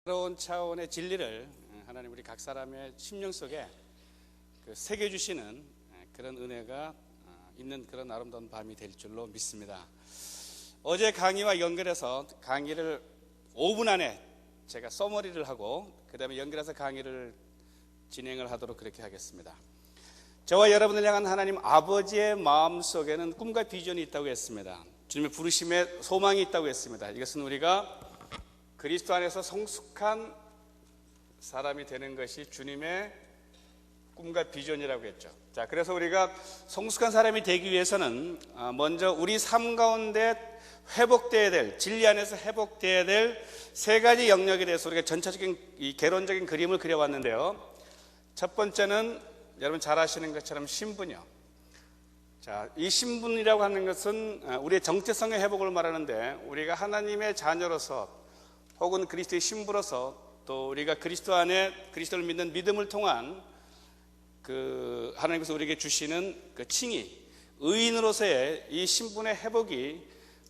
새로운 차원의 진리를 하나님 우리 각 사람의 심령 속에 새겨주시는 그런 은혜가 있는 그런 아름다운 밤이 될 줄로 믿습니다. 어제 강의와 연결해서 강의를 5분 안에 제가 서머리를 하고 그 다음에 연결해서 강의를 진행을 하도록 그렇게 하겠습니다. 저와 여러분을 향한 하나님 아버지의 마음속에는 꿈과 비전이 있다고 했습니다. 주님의 부르심에 소망이 있다고 했습니다. 이것은 우리가 그리스도 안에서 성숙한 사람이 되는 것이 주님의 꿈과 비전이라고 했죠. 자, 그래서 우리가 성숙한 사람이 되기 위해서는 먼저 우리 삶 가운데 회복되어야 될, 진리 안에서 회복되어야 될 세 가지 영역에 대해서 우리가 전체적인 이 개론적인 그림을 그려왔는데요. 첫 번째는 여러분 잘 아시는 것처럼 신분이요. 자, 이 신분이라고 하는 것은 우리의 정체성의 회복을 말하는데, 우리가 하나님의 자녀로서 혹은 그리스도의 신부로서 또 우리가 그리스도 안에 그리스도를 믿는 믿음을 통한 그 하나님께서 우리에게 주시는 그 칭의, 의인으로서의 이 신분의 회복이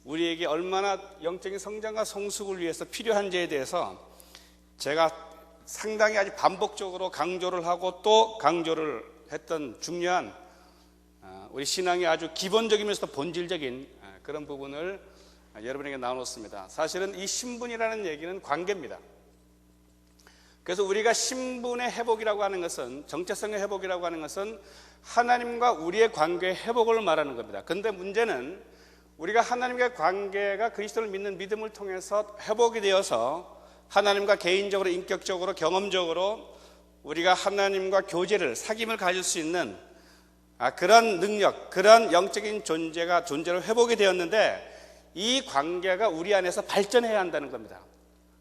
우리에게 얼마나 영적인 성장과 성숙을 위해서 필요한지에 대해서 제가 상당히 아주 반복적으로 강조를 하고 또 강조를 했던 중요한 우리 신앙의 아주 기본적이면서도 본질적인 그런 부분을 여러분에게 나눴습니다. 사실은 이 신분이라는 얘기는 관계입니다. 그래서 우리가 신분의 회복이라고 하는 것은, 정체성의 회복이라고 하는 것은 하나님과 우리의 관계의 회복을 말하는 겁니다. 그런데 문제는 우리가 하나님과의 관계가 그리스도를 믿는 믿음을 통해서 회복이 되어서 하나님과 개인적으로, 인격적으로, 경험적으로 우리가 하나님과 교제를, 사귐을 가질 수 있는 그런 능력, 그런 영적인 존재로 회복이 되었는데, 이 관계가 우리 안에서 발전해야 한다는 겁니다.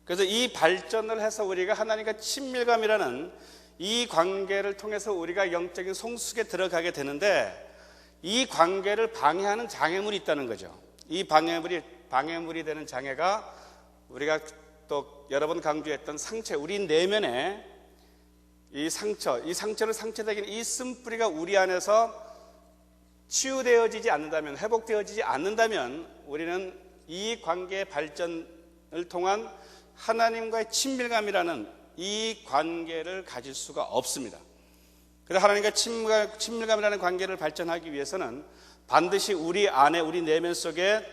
그래서 이 발전을 해서 우리가 하나님과 친밀감이라는 이 관계를 통해서 우리가 영적인 성숙에 들어가게 되는데, 이 관계를 방해하는 장애물이 있다는 거죠. 이 방해물이 되는 장애가 우리가 또 여러 번 강조했던 상처, 우리 내면에 이 상처를 상처되긴 이 쓴뿌리가 우리 안에서 치유되어지지 않는다면, 회복되어지지 않는다면 우리는 이 관계의 발전을 통한 하나님과의 친밀감이라는 이 관계를 가질 수가 없습니다. 그래서 하나님과 친밀감이라는 관계를 발전하기 위해서는 반드시 우리 안에, 우리 내면 속에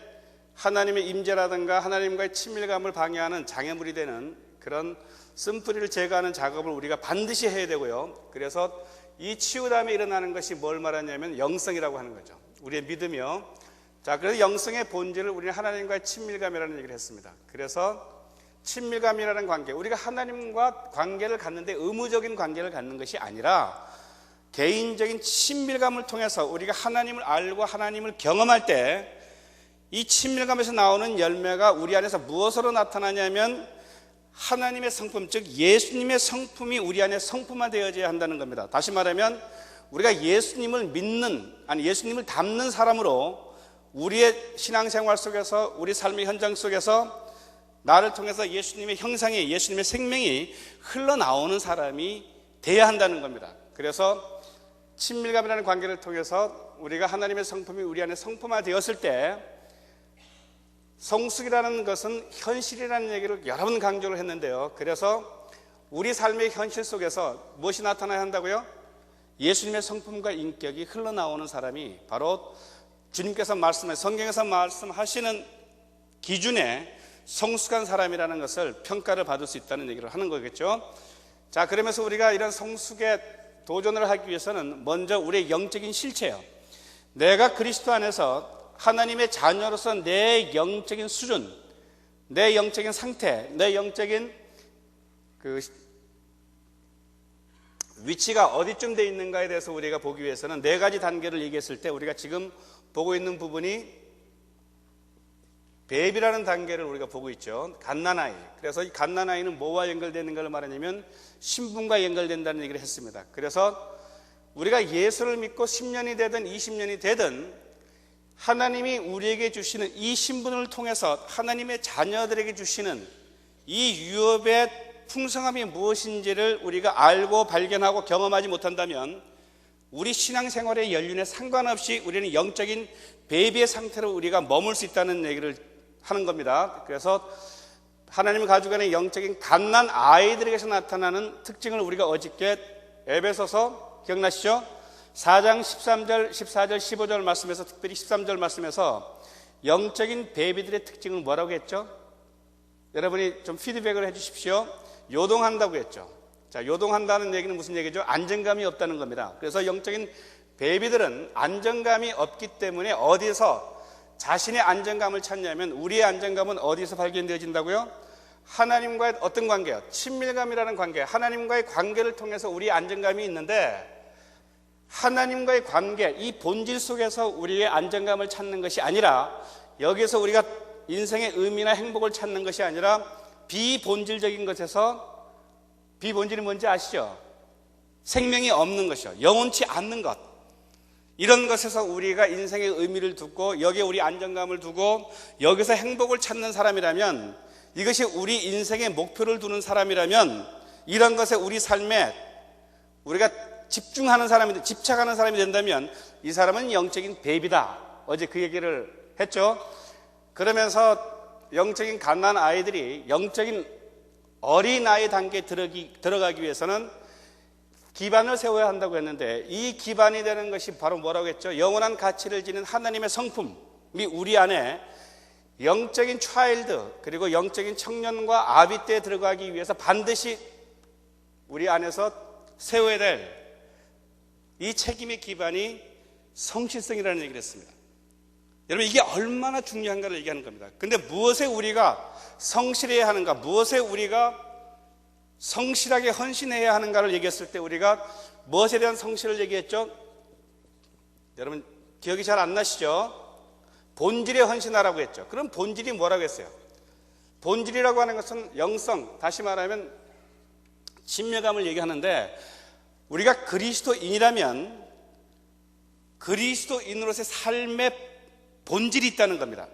하나님의 임재라든가 하나님과의 친밀감을 방해하는 장애물이 되는 그런 쓴뿌리를 제거하는 작업을 우리가 반드시 해야 되고요. 그래서 이 치유담에 일어나는 것이 뭘 말하냐면 영성이라고 하는 거죠. 우리의 믿음이요. 자, 그래서 영성의 본질을 우리는 하나님과의 친밀감이라는 얘기를 했습니다. 그래서 친밀감이라는 관계, 우리가 하나님과 관계를 갖는데 의무적인 관계를 갖는 것이 아니라 개인적인 친밀감을 통해서 우리가 하나님을 알고 하나님을 경험할 때 이 친밀감에서 나오는 열매가 우리 안에서 무엇으로 나타나냐면 하나님의 성품, 즉 예수님의 성품이 우리 안에 성품화되어져야 한다는 겁니다. 다시 말하면 우리가 예수님을 믿는, 예수님을 닮는 사람으로 우리의 신앙생활 속에서, 우리 삶의 현장 속에서 나를 통해서 예수님의 형상이, 예수님의 생명이 흘러나오는 사람이 돼야 한다는 겁니다. 그래서 친밀감이라는 관계를 통해서 우리가 하나님의 성품이 우리 안에 성품화되었을 때, 성숙이라는 것은 현실이라는 얘기를 여러 번 강조를 했는데요. 그래서 우리 삶의 현실 속에서 무엇이 나타나야 한다고요? 예수님의 성품과 인격이 흘러나오는 사람이 바로 주님께서 성경에서 말씀하시는 기준에 성숙한 사람이라는 것을 평가를 받을 수 있다는 얘기를 하는 거겠죠. 자, 그러면서 우리가 이런 성숙에 도전을 하기 위해서는 먼저 우리의 영적인 실체요, 내가 그리스도 안에서 하나님의 자녀로서 내 영적인 수준, 내 영적인 상태, 내 영적인 그 위치가 어디쯤 돼 있는가에 대해서 우리가 보기 위해서는 네 가지 단계를 얘기했을 때, 우리가 지금 보고 있는 부분이 베이비라는 단계를 우리가 보고 있죠. 갓난아이. 그래서 이 갓난아이는 뭐와 연결되는 걸 말하냐면 신분과 연결된다는 얘기를 했습니다. 그래서 우리가 예수를 믿고 10년이 되든 20년이 되든 하나님이 우리에게 주시는 이 신분을 통해서 하나님의 자녀들에게 주시는 이 유업의 풍성함이 무엇인지를 우리가 알고 발견하고 경험하지 못한다면 우리 신앙생활의 연륜에 상관없이 우리는 영적인 베이비의 상태로 우리가 머물 수 있다는 얘기를 하는 겁니다. 그래서 하나님을 가지고 가는 영적인 갓난 아이들에게서 나타나는 특징을 우리가 어저께 에베소서 기억나시죠? 4장 13절, 14절, 15절 말씀에서, 특별히 13절 말씀에서 영적인 베이비들의 특징을 뭐라고 했죠? 여러분이 좀 피드백을 해 주십시오. 요동한다고 했죠. 자, 요동한다는 얘기는 무슨 얘기죠? 안정감이 없다는 겁니다. 그래서 영적인 베이비들은 안정감이 없기 때문에 어디서 자신의 안정감을 찾냐면, 우리의 안정감은 어디서 발견되어진다고요? 하나님과의 어떤 관계요? 친밀감이라는 관계. 하나님과의 관계를 통해서 우리의 안정감이 있는데, 하나님과의 관계, 이 본질 속에서 우리의 안정감을 찾는 것이 아니라, 여기서 우리가 인생의 의미나 행복을 찾는 것이 아니라 비본질적인 것에서, 비본질이 뭔지 아시죠? 생명이 없는 것이요, 영원치 않는 것, 이런 것에서 우리가 인생의 의미를 두고 여기에 우리 안정감을 두고 여기서 행복을 찾는 사람이라면, 이것이 우리 인생의 목표를 두는 사람이라면, 이런 것에 우리 삶에 우리가 집중하는 사람이, 집착하는 사람이 된다면 이 사람은 영적인 베이비다. 어제 그 얘기를 했죠. 그러면서 영적인 갓난 아이들이 영적인 어린아이 단계에 들어가기 위해서는 기반을 세워야 한다고 했는데, 이 기반이 되는 것이 바로 뭐라고 했죠? 영원한 가치를 지닌 하나님의 성품이 우리 안에 영적인 차일드, 그리고 영적인 청년과 아비 때에 들어가기 위해서 반드시 우리 안에서 세워야 될 이 책임의 기반이 성실성이라는 얘기를 했습니다. 여러분, 이게 얼마나 중요한가를 얘기하는 겁니다. 근데 무엇에 우리가 성실해야 하는가, 무엇에 우리가 성실하게 헌신해야 하는가를 얘기했을 때 우리가 무엇에 대한 성실을 얘기했죠? 여러분 기억이 잘 안 나시죠? 본질에 헌신하라고 했죠. 그럼 본질이 뭐라고 했어요? 본질이라고 하는 것은 영성, 다시 말하면 친밀감을 얘기하는데, 우리가 그리스도인이라면 그리스도인으로서의 삶의 본질이 있다는 겁니다.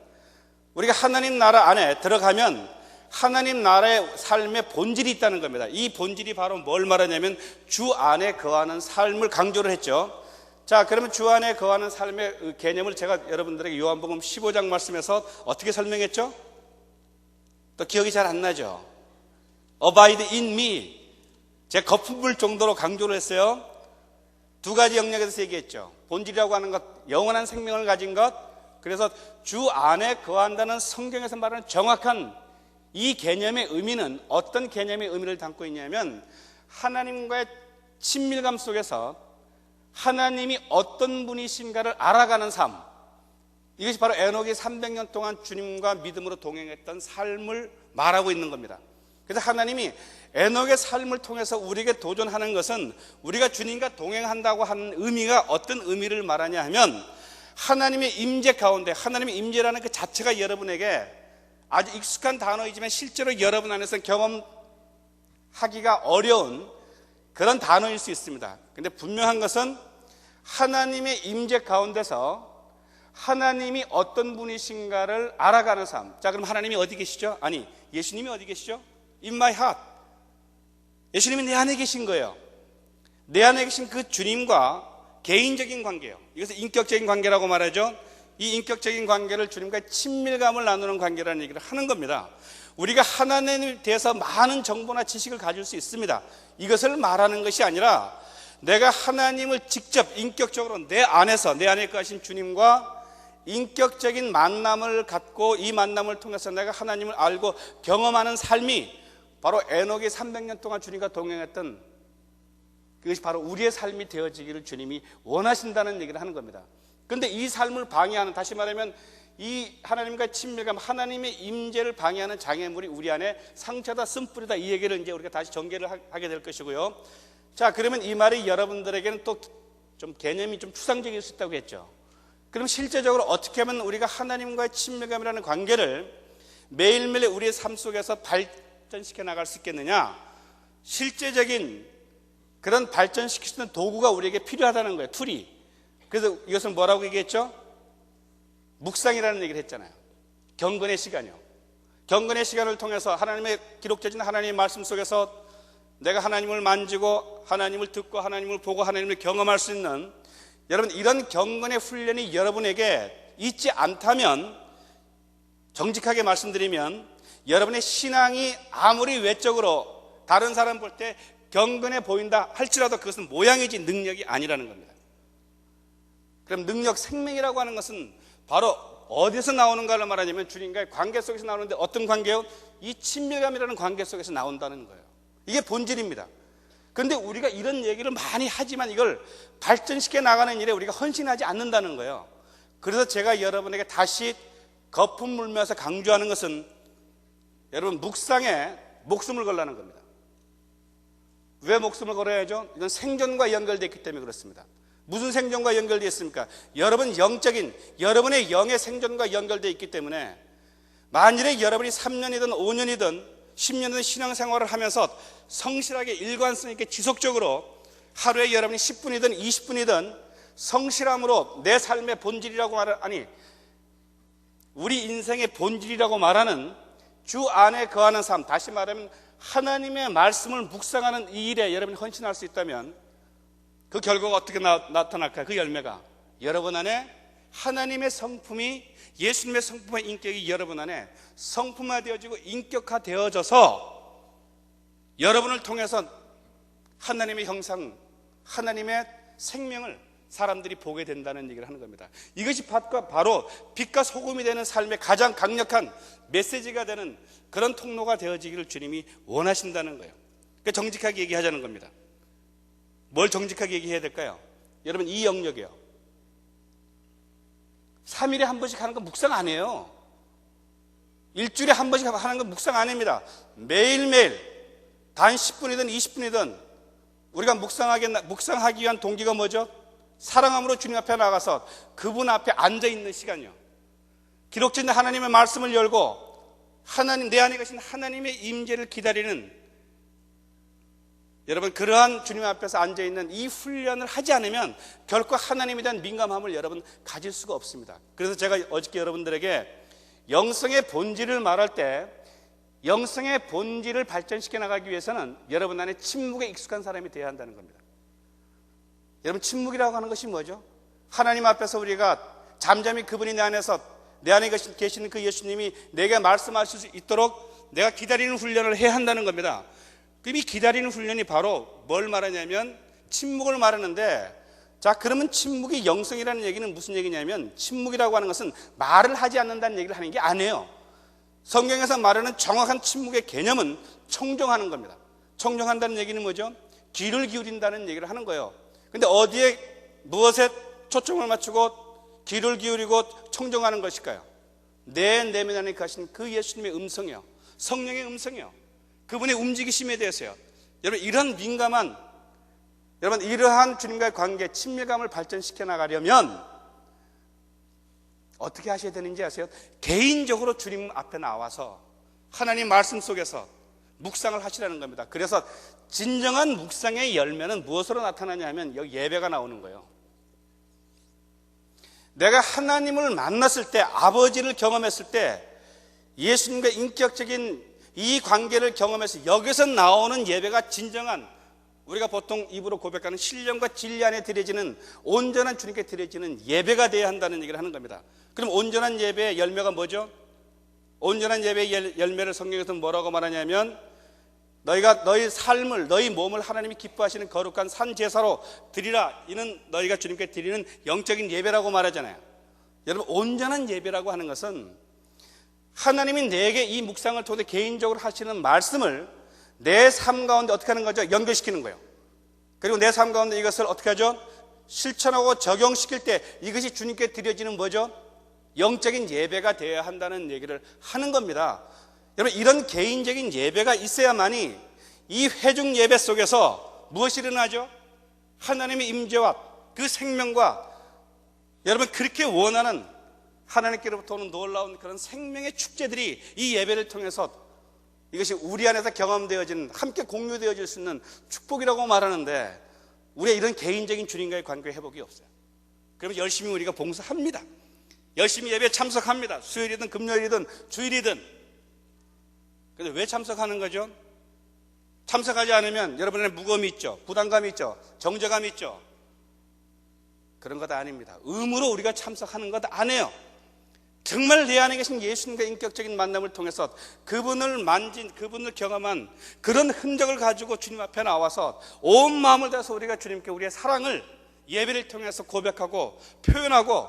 우리가 하나님 나라 안에 들어가면 하나님 나라의 삶의 본질이 있다는 겁니다. 이 본질이 바로 뭘 말하냐면 주 안에 거하는 삶을 강조를 했죠. 자, 그러면 주 안에 거하는 삶의 개념을 제가 여러분들에게 요한복음 15장 말씀에서 어떻게 설명했죠? 또 기억이 잘 안 나죠? Abide in me. 제가 거품물 정도로 강조를 했어요. 두 가지 영역에서 얘기했죠. 본질이라고 하는 것, 영원한 생명을 가진 것, 그래서 주 안에 거한다는 성경에서 말하는 정확한 이 개념의 의미는 어떤 개념의 의미를 담고 있냐면, 하나님과의 친밀감 속에서 하나님이 어떤 분이신가를 알아가는 삶, 이것이 바로 에녹이 300년 동안 주님과 믿음으로 동행했던 삶을 말하고 있는 겁니다. 그래서 하나님이 에녹의 삶을 통해서 우리에게 도전하는 것은, 우리가 주님과 동행한다고 하는 의미가 어떤 의미를 말하냐 하면, 하나님의 임재 가운데, 하나님의 임재라는 그 자체가 여러분에게 아주 익숙한 단어이지만 실제로 여러분 안에서 경험하기가 어려운 그런 단어일 수 있습니다. 그런데 분명한 것은 하나님의 임재 가운데서 하나님이 어떤 분이신가를 알아가는 삶. 자, 그럼 하나님이 어디 계시죠? 아니, 예수님이 어디 계시죠? In my heart. 예수님이 내 안에 계신 거예요. 내 안에 계신 그 주님과 개인적인 관계예요. 이것을 인격적인 관계라고 말하죠. 이 인격적인 관계를 주님과의 친밀감을 나누는 관계라는 얘기를 하는 겁니다. 우리가 하나님에 대해서 많은 정보나 지식을 가질 수 있습니다. 이것을 말하는 것이 아니라, 내가 하나님을 직접 인격적으로 내 안에서, 내 안에 거하신 주님과 인격적인 만남을 갖고, 이 만남을 통해서 내가 하나님을 알고 경험하는 삶이 바로 에녹이 300년 동안 주님과 동행했던, 그것이 바로 우리의 삶이 되어지기를 주님이 원하신다는 얘기를 하는 겁니다. 그런데 이 삶을 방해하는, 다시 말하면 이 하나님과의 친밀감, 하나님의 임재를 방해하는 장애물이 우리 안에 상처다, 쓴뿌리다, 이 얘기를 이제 우리가 다시 전개를 하게 될 것이고요. 자, 그러면 이 말이 여러분들에게는 또 좀 개념이 좀 추상적일 수 있다고 했죠. 그럼 실제적으로 어떻게 하면 우리가 하나님과의 친밀감이라는 관계를 매일매일 우리의 삶 속에서 발전시켜 나갈 수 있겠느냐? 실제적인 그런 발전시킬 수 있는 도구가 우리에게 필요하다는 거예요. 툴이. 그래서 이것을 뭐라고 얘기했죠? 묵상이라는 얘기를 했잖아요. 경건의 시간이요. 경건의 시간을 통해서 하나님의 기록되어진 하나님의 말씀 속에서 내가 하나님을 만지고 하나님을 듣고 하나님을 보고 하나님을 경험할 수 있는, 여러분 이런 경건의 훈련이 여러분에게 있지 않다면, 정직하게 말씀드리면 여러분의 신앙이 아무리 외적으로 다른 사람 볼 때 경건해 보인다 할지라도 그것은 모양이지 능력이 아니라는 겁니다. 그럼 능력, 생명이라고 하는 것은 바로 어디서 나오는가를 말하자면 주님과의 관계 속에서 나오는데 어떤 관계요? 이 친밀감이라는 관계 속에서 나온다는 거예요. 이게 본질입니다. 그런데 우리가 이런 얘기를 많이 하지만 이걸 발전시켜 나가는 일에 우리가 헌신하지 않는다는 거예요. 그래서 제가 여러분에게 다시 거품 물면서 강조하는 것은 여러분 묵상에 목숨을 걸라는 겁니다. 왜 목숨을 걸어야죠? 이건 생존과 연결되어 있기 때문에 그렇습니다. 무슨 생존과 연결되어 있습니까? 여러분 영적인 여러분의 영의 생존과 연결되어 있기 때문에 만일에 여러분이 3년이든 5년이든 10년이든 신앙생활을 하면서 성실하게 일관성 있게 지속적으로 하루에 여러분이 10분이든 20분이든 성실함으로 내 삶의 본질이라고 아니 우리 인생의 본질이라고 말하는 주 안에 거하는 삶, 다시 말하면 하나님의 말씀을 묵상하는 이 일에 여러분이 헌신할 수 있다면 그 결과가 어떻게 나타날까요? 그 열매가 여러분 안에 하나님의 성품이, 예수님의 성품의 인격이 여러분 안에 성품화되어지고 인격화되어져서 여러분을 통해서 하나님의 형상, 하나님의 생명을 사람들이 보게 된다는 얘기를 하는 겁니다. 이것이 바로 빛과 소금이 되는 삶의 가장 강력한 메시지가 되는 그런 통로가 되어지기를 주님이 원하신다는 거예요. 그러니까 정직하게 얘기하자는 겁니다. 뭘 정직하게 얘기해야 될까요? 여러분 이 영역이요. 3일에 한 번씩 하는 건 묵상 안 해요. 일주일에 한 번씩 하는 건 묵상 안 합니다. 매일매일 단 10분이든 20분이든 우리가 묵상하기 위한 동기가 뭐죠? 사랑함으로 주님 앞에 나가서 그분 앞에 앉아있는 시간이요. 기록된 하나님의 말씀을 열고 하나님, 내 안에 계신 하나님의 임재를 기다리는 여러분 그러한 주님 앞에서 앉아있는 이 훈련을 하지 않으면 결코 하나님에 대한 민감함을 여러분 가질 수가 없습니다. 그래서 제가 어저께 여러분들에게 영성의 본질을 말할 때 영성의 본질을 발전시켜 나가기 위해서는 여러분 안에 침묵에 익숙한 사람이 되어야 한다는 겁니다. 여러분 침묵이라고 하는 것이 뭐죠? 하나님 앞에서 우리가 잠잠히 그분이 내 안에 계시는 그 예수님이 내게 말씀하실 수 있도록 내가 기다리는 훈련을 해야 한다는 겁니다. 이 기다리는 훈련이 바로 뭘 말하냐면 침묵을 말하는데, 자 그러면 침묵이 영성이라는 얘기는 무슨 얘기냐면 침묵이라고 하는 것은 말을 하지 않는다는 얘기를 하는 게 아니에요. 성경에서 말하는 정확한 침묵의 개념은 청정하는 겁니다. 청정한다는 얘기는 뭐죠? 귀를 기울인다는 얘기를 하는 거예요. 근데 어디에 무엇에 초점을 맞추고 귀를 기울이고 청정하는 것일까요? 내 내면 안에 가신 그 예수님의 음성이요, 성령의 음성이요, 그분의 움직이심에 대해서요. 여러분 이런 민감한, 여러분 이러한 주님과의 관계, 친밀감을 발전시켜 나가려면 어떻게 하셔야 되는지 아세요? 개인적으로 주님 앞에 나와서 하나님 말씀 속에서 묵상을 하시라는 겁니다. 그래서 진정한 묵상의 열매는 무엇으로 나타나냐 하면 여기 예배가 나오는 거예요. 내가 하나님을 만났을 때, 아버지를 경험했을 때, 예수님과 인격적인 이 관계를 경험해서 여기서 나오는 예배가 진정한, 우리가 보통 입으로 고백하는 신령과 진리 안에 드려지는 온전한 주님께 드려지는 예배가 되어야 한다는 얘기를 하는 겁니다. 그럼 온전한 예배의 열매가 뭐죠? 온전한 예배의 열매를 성경에서 뭐라고 말하냐면 너희가 너희 삶을, 너희 몸을 하나님이 기뻐하시는 거룩한 산 제사로 드리라. 이는 너희가 주님께 드리는 영적인 예배라고 말하잖아요. 여러분 온전한 예배라고 하는 것은 하나님이 내게 이 묵상을 통해 개인적으로 하시는 말씀을 내 삶 가운데 어떻게 하는 거죠? 연결시키는 거예요. 그리고 내 삶 가운데 이것을 어떻게 하죠? 실천하고 적용시킬 때 이것이 주님께 드려지는 뭐죠? 영적인 예배가 되어야 한다는 얘기를 하는 겁니다. 여러분 이런 개인적인 예배가 있어야만이 이 회중 예배 속에서 무엇이 일어나죠? 하나님의 임재와 그 생명과 여러분 그렇게 원하는 하나님께로부터 오는 놀라운 그런 생명의 축제들이 이 예배를 통해서 이것이 우리 안에서 경험되어지는, 함께 공유되어질 수 있는 축복이라고 말하는데 우리의 이런 개인적인 주님과의 관계 회복이 없어요. 그러면 열심히 우리가 봉사합니다. 열심히 예배에 참석합니다. 수요일이든 금요일이든 주일이든. 그런데 왜 참석하는 거죠? 참석하지 않으면 여러분의 무거움이 있죠, 부담감이 있죠, 정죄감이 있죠. 그런 것 아닙니다. 의무로 우리가 참석하는 것 아니에요. 정말 내 안에 계신 예수님과 인격적인 만남을 통해서 그분을 그분을 경험한 그런 흔적을 가지고 주님 앞에 나와서 온 마음을 다해서 우리가 주님께 우리의 사랑을 예배를 통해서 고백하고 표현하고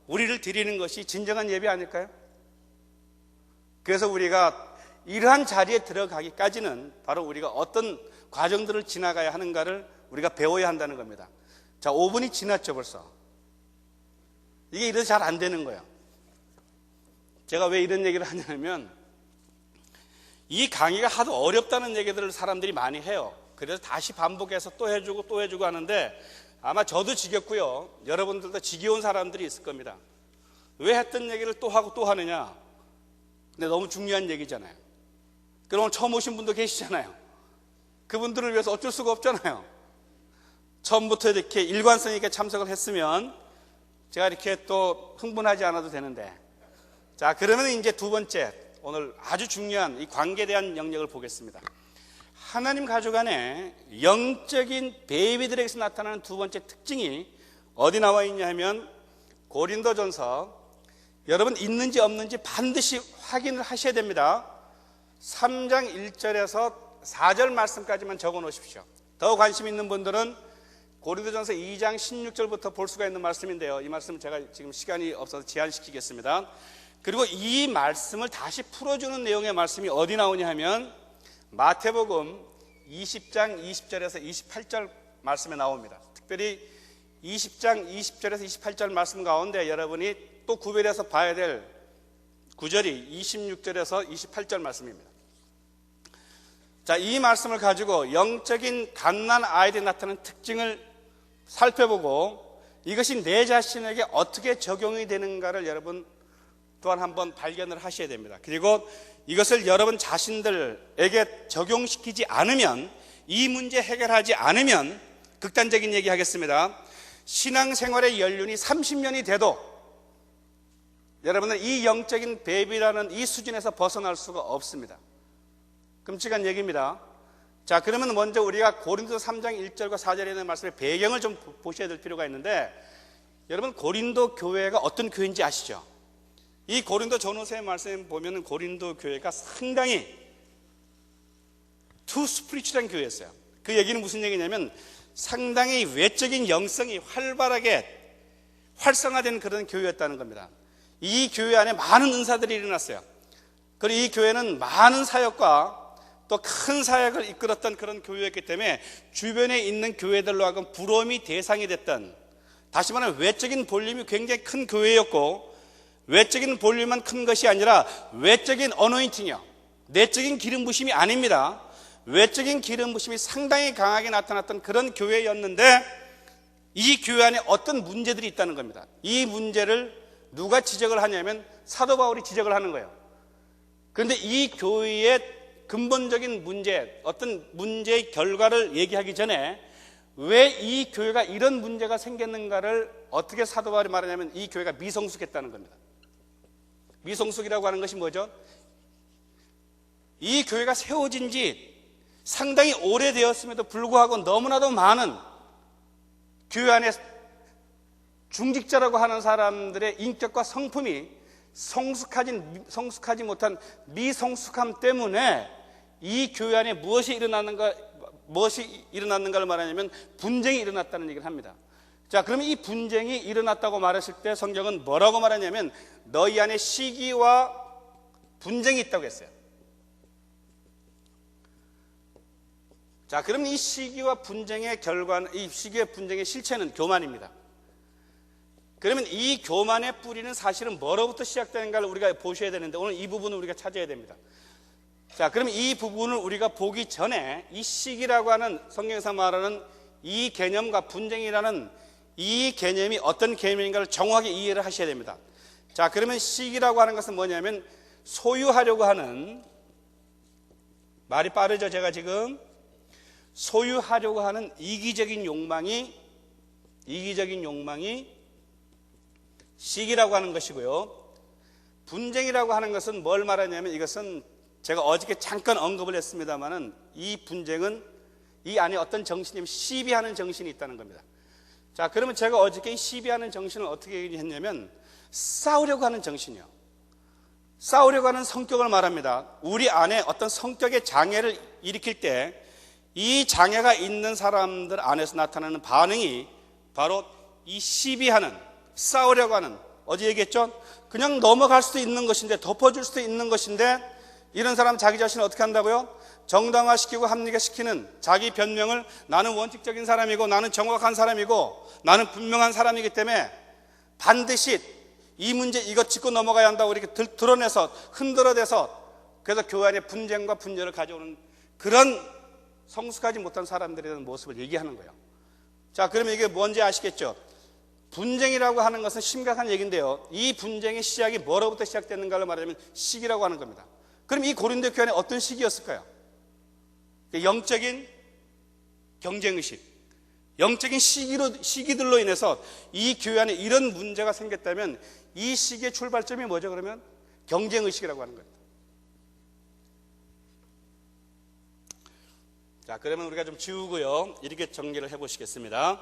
우리를 드리는 것이 진정한 예배 아닐까요? 그래서 우리가 이러한 자리에 들어가기까지는 바로 우리가 어떤 과정들을 지나가야 하는가를 우리가 배워야 한다는 겁니다. 자, 5분이 지났죠 벌써. 이게 이래서 잘 안 되는 거예요. 제가 왜 이런 얘기를 하냐면 이 강의가 하도 어렵다는 얘기들을 사람들이 많이 해요. 그래서 다시 반복해서 또 해주고 하는데 아마 저도 지겹고요, 여러분들도 지겨운 사람들이 있을 겁니다. 왜 했던 얘기를 또 하고 또 하느냐. 근데 너무 중요한 얘기잖아요. 그럼 오늘 처음 오신 분도 계시잖아요. 그분들을 위해서 어쩔 수가 없잖아요. 처음부터 이렇게 일관성 있게 참석을 했으면 제가 이렇게 또 흥분하지 않아도 되는데. 자, 그러면 이제 두 번째, 오늘 아주 중요한 이 관계에 대한 영역을 보겠습니다. 하나님 가족 안에 영적인 베이비들에게서 나타나는 두 번째 특징이 어디 나와 있냐 하면 고린도전서, 여러분 있는지 없는지 반드시 확인을 하셔야 됩니다. 3장 1절에서 4절 말씀까지만 적어 놓으십시오. 더 관심 있는 분들은 고린도전서 2장 16절부터 볼 수가 있는 말씀인데요, 이 말씀 제가 지금 시간이 없어서 제한시키겠습니다. 그리고 이 말씀을 다시 풀어주는 내용의 말씀이 어디 나오냐 하면 마태복음 20장 20절에서 28절 말씀에 나옵니다. 특별히 20장 20절에서 28절 말씀 가운데 여러분이 또 구별해서 봐야 될 구절이 26절에서 28절 말씀입니다. 자, 이 말씀을 가지고 영적인 갓난 아이들이 나타나는 특징을 살펴보고 이것이 내 자신에게 어떻게 적용이 되는가를 여러분 또한 한번 발견을 하셔야 됩니다. 그리고 이것을 여러분 자신들에게 적용시키지 않으면, 이 문제 해결하지 않으면, 극단적인 얘기 하겠습니다. 신앙생활의 연륜이 30년이 돼도 여러분은 이 영적인 베이비라는 이 수준에서 벗어날 수가 없습니다. 끔찍한 얘기입니다. 자, 그러면 먼저 우리가 고린도 3장 1절과 4절에 있는 말씀의 배경을 좀 보셔야 될 필요가 있는데, 여러분 고린도 교회가 어떤 교회인지 아시죠? 이 고린도 전후서의 말씀을 보면 고린도 교회가 상당히 투 스피리추얼한 교회였어요. 그 얘기는 무슨 얘기냐면 상당히 외적인 영성이 활발하게 활성화된 그런 교회였다는 겁니다. 이 교회 안에 많은 은사들이 일어났어요. 그리고 이 교회는 많은 사역과 또 큰 사역을 이끌었던 그런 교회였기 때문에 주변에 있는 교회들로 하여금 부러움이 대상이 됐던, 다시 말하면 외적인 볼륨이 굉장히 큰 교회였고, 외적인 볼륨만 큰 것이 아니라 외적인 어노인팅이요, 내적인 기름 부심이 아닙니다. 외적인 기름 부심이 상당히 강하게 나타났던 그런 교회였는데 이 교회 안에 어떤 문제들이 있다는 겁니다. 이 문제를 누가 지적을 하냐면 사도 바울이 지적을 하는 거예요. 그런데 이 교회의 근본적인 문제, 어떤 문제의 결과를 얘기하기 전에 왜 이 교회가 이런 문제가 생겼는가를 어떻게 사도 바울이 말하냐면 이 교회가 미성숙했다는 겁니다. 미성숙이라고 하는 것이 뭐죠? 이 교회가 세워진 지 상당히 오래되었음에도 불구하고 너무나도 많은 교회 안에 중직자라고 하는 사람들의 인격과 성품이 성숙하지 못한 미성숙함 때문에 이 교회 안에 무엇이 일어났는가를 말하냐면 분쟁이 일어났다는 얘기를 합니다. 자, 그러면 이 분쟁이 일어났다고 말했을 때 성경은 뭐라고 말하냐면 너희 안에 시기와 분쟁이 있다고 했어요. 자, 그럼 이 시기와 분쟁의 결과는, 이 시기와 분쟁의 실체는 교만입니다. 그러면 이 교만의 뿌리는 사실은 뭐로부터 시작되는가를 우리가 보셔야 되는데 오늘 이 부분을 우리가 찾아야 됩니다. 자, 그럼 이 부분을 우리가 보기 전에 이 시기라고 하는 성경에서 말하는 이 개념과 분쟁이라는 이 개념이 어떤 개념인가를 정확하게 이해를 하셔야 됩니다. 자, 그러면 시기라고 하는 것은 뭐냐면 소유하려고 하는, 말이 빠르죠 제가 지금, 소유하려고 하는 이기적인 욕망이 시기라고 하는 것이고요. 분쟁이라고 하는 것은 뭘 말하냐면 이것은 제가 어저께 잠깐 언급을 했습니다만은 이 분쟁은 이 안에 어떤 정신이면 시비하는 정신이 있다는 겁니다. 자, 그러면 제가 어저께 이 시비하는 정신을 어떻게 얘기했냐면 싸우려고 하는 정신이요. 싸우려고 하는 성격을 말합니다. 우리 안에 어떤 성격의 장애를 일으킬 때 이 장애가 있는 사람들 안에서 나타나는 반응이 바로 이 시비하는, 싸우려고 하는, 어제 얘기했죠? 그냥 넘어갈 수도 있는 것인데, 덮어줄 수도 있는 것인데, 이런 사람 자기 자신을 어떻게 한다고요? 정당화시키고 합리화시키는 자기 변명을 나는 원칙적인 사람이고 나는 정확한 사람이고 나는 분명한 사람이기 때문에 반드시 이 문제 이것 짚고 넘어가야 한다고 이렇게 드러내서 흔들어대서 그래서 교회 안에 분쟁과 분열을 가져오는 그런 성숙하지 못한 사람들에 대한 모습을 얘기하는 거예요. 자, 그러면 이게 뭔지 아시겠죠? 분쟁이라고 하는 것은 심각한 얘기인데요. 이 분쟁의 시작이 뭐로부터 시작됐는가를 말하자면 시기라고 하는 겁니다. 그럼 이 고린도 교회 안에 어떤 시기였을까요? 영적인 경쟁의식, 영적인 시기들로 인해서 이 교회 안에 이런 문제가 생겼다면 이 시기의 출발점이 뭐죠? 그러면 경쟁의식이라고 하는 겁니다. 자, 그러면 우리가 좀 지우고요. 이렇게 정리를 해보시겠습니다.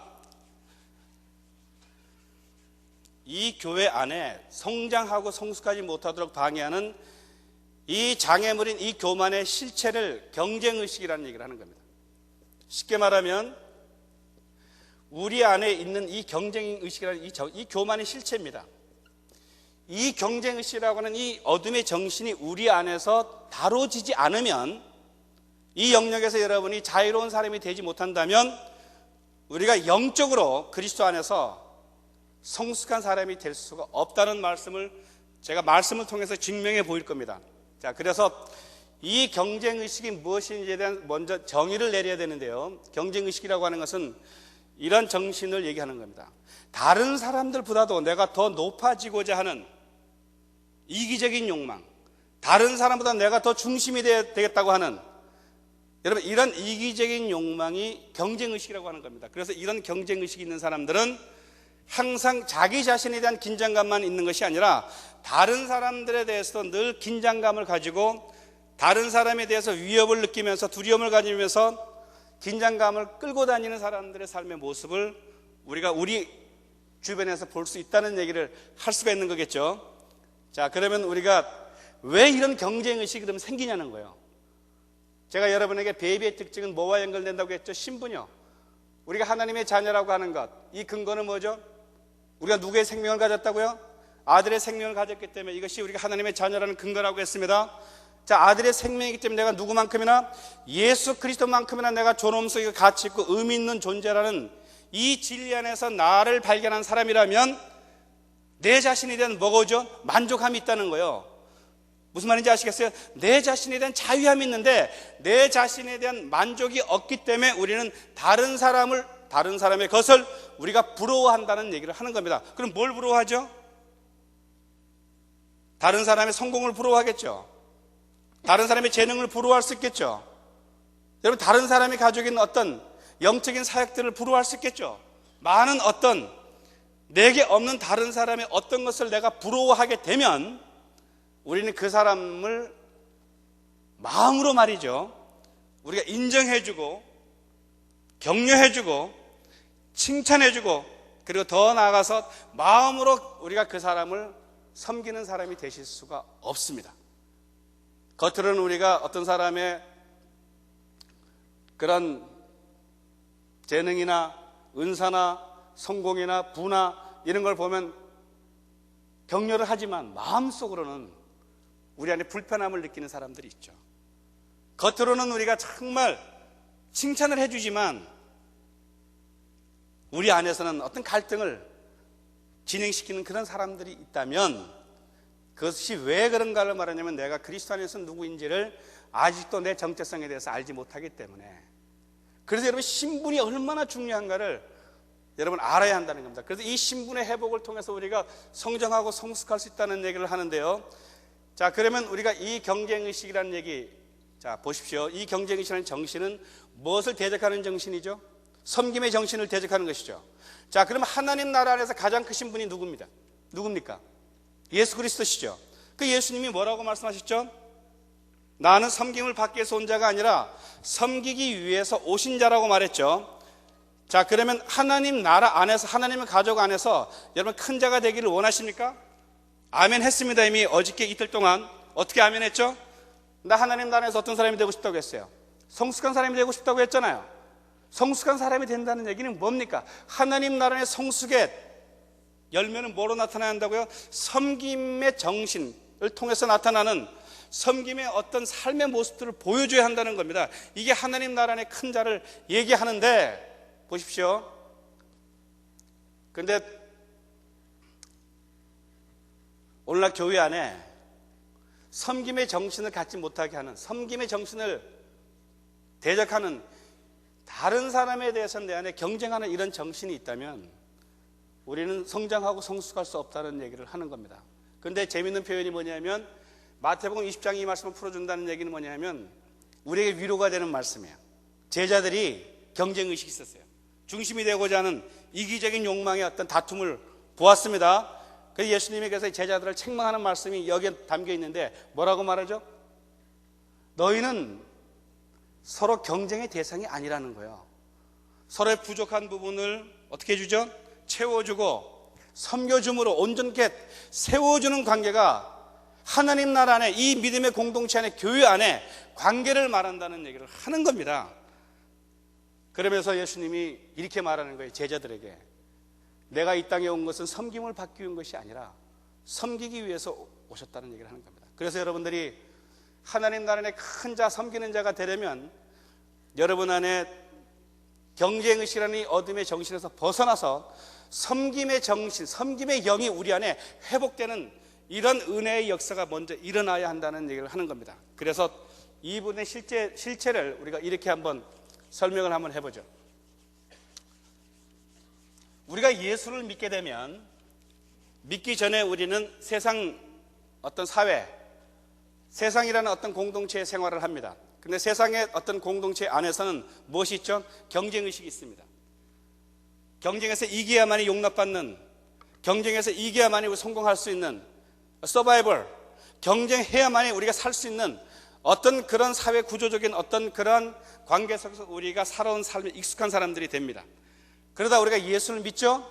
이 교회 안에 성장하고 성숙하지 못하도록 방해하는 이 장애물인 이 교만의 실체를 경쟁의식이라는 얘기를 하는 겁니다. 쉽게 말하면 우리 안에 있는 이 경쟁의식이라는 이 교만의 실체입니다. 이 경쟁의식이라고 하는 이 어둠의 정신이 우리 안에서 다뤄지지 않으면, 이 영역에서 여러분이 자유로운 사람이 되지 못한다면 우리가 영적으로 그리스도 안에서 성숙한 사람이 될 수가 없다는 말씀을 제가 말씀을 통해서 증명해 보일 겁니다. 자, 그래서 이 경쟁의식이 무엇인지에 대한 먼저 정의를 내려야 되는데요. 경쟁의식이라고 하는 것은 이런 정신을 얘기하는 겁니다. 다른 사람들보다도 내가 더 높아지고자 하는 이기적인 욕망, 다른 사람보다 내가 더 중심이 되겠다고 하는, 여러분, 이런 이기적인 욕망이 경쟁의식이라고 하는 겁니다. 그래서 이런 경쟁의식이 있는 사람들은 항상 자기 자신에 대한 긴장감만 있는 것이 아니라 다른 사람들에 대해서도 늘 긴장감을 가지고 다른 사람에 대해서 위협을 느끼면서 두려움을 가지면서 긴장감을 끌고 다니는 사람들의 삶의 모습을 우리가 우리 주변에서 볼 수 있다는 얘기를 할 수가 있는 거겠죠. 자, 그러면 우리가 왜 이런 경쟁의식이 그러면 생기냐는 거예요. 제가 여러분에게 베이비의 특징은 뭐와 연결된다고 했죠? 신분이요. 우리가 하나님의 자녀라고 하는 것, 이 근거는 뭐죠? 우리가 누구의 생명을 가졌다고요? 아들의 생명을 가졌기 때문에 이것이 우리가 하나님의 자녀라는 근거라고 했습니다. 자, 아들의 생명이기 때문에 내가 누구만큼이나, 예수 그리스도만큼이나 내가 존엄 속에 가치 있고 의미 있는 존재라는 이 진리 안에서 나를 발견한 사람이라면 내 자신에 대한 뭐고죠? 만족함이 있다는 거예요. 무슨 말인지 아시겠어요? 내 자신에 대한 자유함이 있는데 내 자신에 대한 만족이 없기 때문에 우리는 다른 사람의 것을 우리가 부러워한다는 얘기를 하는 겁니다. 그럼 뭘 부러워하죠? 다른 사람의 성공을 부러워하겠죠. 다른 사람의 재능을 부러워할 수 있겠죠. 여러분, 다른 사람이 가지고 있는 어떤 영적인 사역들을 부러워할 수 있겠죠. 많은 어떤 내게 없는 다른 사람의 어떤 것을 내가 부러워하게 되면 우리는 그 사람을 마음으로 말이죠, 우리가 인정해주고 격려해주고 칭찬해주고 그리고 더 나아가서 마음으로 우리가 그 사람을 섬기는 사람이 되실 수가 없습니다. 겉으로는 우리가 어떤 사람의 그런 재능이나 은사나 성공이나 부나 이런 걸 보면 격려를 하지만 마음속으로는 우리 안에 불편함을 느끼는 사람들이 있죠. 겉으로는 우리가 정말 칭찬을 해주지만 우리 안에서는 어떤 갈등을 진행시키는 그런 사람들이 있다면 그것이 왜 그런가를 말하냐면 내가 그리스도 안에서 누구인지를 아직도 내 정체성에 대해서 알지 못하기 때문에. 그래서 여러분, 신분이 얼마나 중요한가를 여러분 알아야 한다는 겁니다. 그래서 이 신분의 회복을 통해서 우리가 성장하고 성숙할 수 있다는 얘기를 하는데요. 자, 그러면 우리가 이 경쟁의식이라는 얘기, 자, 보십시오. 이 경쟁의식이라는 정신은 무엇을 대적하는 정신이죠? 섬김의 정신을 대적하는 것이죠. 자, 그럼 하나님 나라 안에서 가장 크신 분이 누굽니까? 예수 그리스도시죠. 그 예수님이 뭐라고 말씀하셨죠? 나는 섬김을 받기 위해서 온 자가 아니라 섬기기 위해서 오신 자라고 말했죠. 자, 그러면 하나님 나라 안에서, 하나님의 가족 안에서 여러분 큰 자가 되기를 원하십니까? 아멘 했습니다. 이미 어저께 이틀 동안. 어떻게 아멘 했죠? 나 하나님 나라에서 어떤 사람이 되고 싶다고 했어요? 성숙한 사람이 되고 싶다고 했잖아요. 성숙한 사람이 된다는 얘기는 뭡니까? 하나님 나라의 성숙의 열매는 뭐로 나타난다고요? 섬김의 정신을 통해서 나타나는 섬김의 어떤 삶의 모습들을 보여줘야 한다는 겁니다. 이게 하나님 나라의 큰 자를 얘기하는데, 보십시오. 근데 오늘날 교회 안에 섬김의 정신을 갖지 못하게 하는, 섬김의 정신을 대적하는 다른 사람에 대해서는 내 안에 경쟁하는 이런 정신이 있다면 우리는 성장하고 성숙할 수 없다는 얘기를 하는 겁니다. 그런데 재미있는 표현이 뭐냐면 마태복음 20장 이 말씀을 풀어준다는 얘기는 뭐냐면 우리에게 위로가 되는 말씀이에요. 제자들이 경쟁의식이 있었어요. 중심이 되고자 하는 이기적인 욕망의 어떤 다툼을 보았습니다. 그래서 예수님께서 제자들을 책망하는 말씀이 여기에 담겨 있는데 뭐라고 말하죠? 너희는 서로 경쟁의 대상이 아니라는 거예요. 서로의 부족한 부분을 어떻게 해주죠? 채워주고 섬겨줌으로 온전케 세워주는 관계가 하나님 나라 안에, 이 믿음의 공동체 안에, 교회 안에 관계를 말한다는 얘기를 하는 겁니다. 그러면서 예수님이 이렇게 말하는 거예요. 제자들에게 내가 이 땅에 온 것은 섬김을 받기 위한 것이 아니라 섬기기 위해서 오셨다는 얘기를 하는 겁니다. 그래서 여러분들이 하나님 나라의 큰 자, 섬기는 자가 되려면 여러분 안에 경쟁의식이라는 이 어둠의 정신에서 벗어나서 섬김의 정신, 섬김의 영이 우리 안에 회복되는 이런 은혜의 역사가 먼저 일어나야 한다는 얘기를 하는 겁니다. 그래서 이 부분의 실체를 우리가 이렇게 한번 설명을 한번 해보죠. 우리가 예수를 믿게 되면 믿기 전에 우리는 세상 어떤 사회, 세상이라는 어떤 공동체의 생활을 합니다. 근데 세상의 어떤 공동체 안에서는 무엇이 있죠? 경쟁의식이 있습니다. 경쟁에서 이겨야만이 용납받는, 경쟁에서 이겨야만이 우리 성공할 수 있는 서바이벌, 경쟁해야만이 우리가 살 수 있는 어떤 그런 사회 구조적인 어떤 그런 관계 속에서 우리가 살아온 삶에 익숙한 사람들이 됩니다. 그러다 우리가 예수를 믿죠?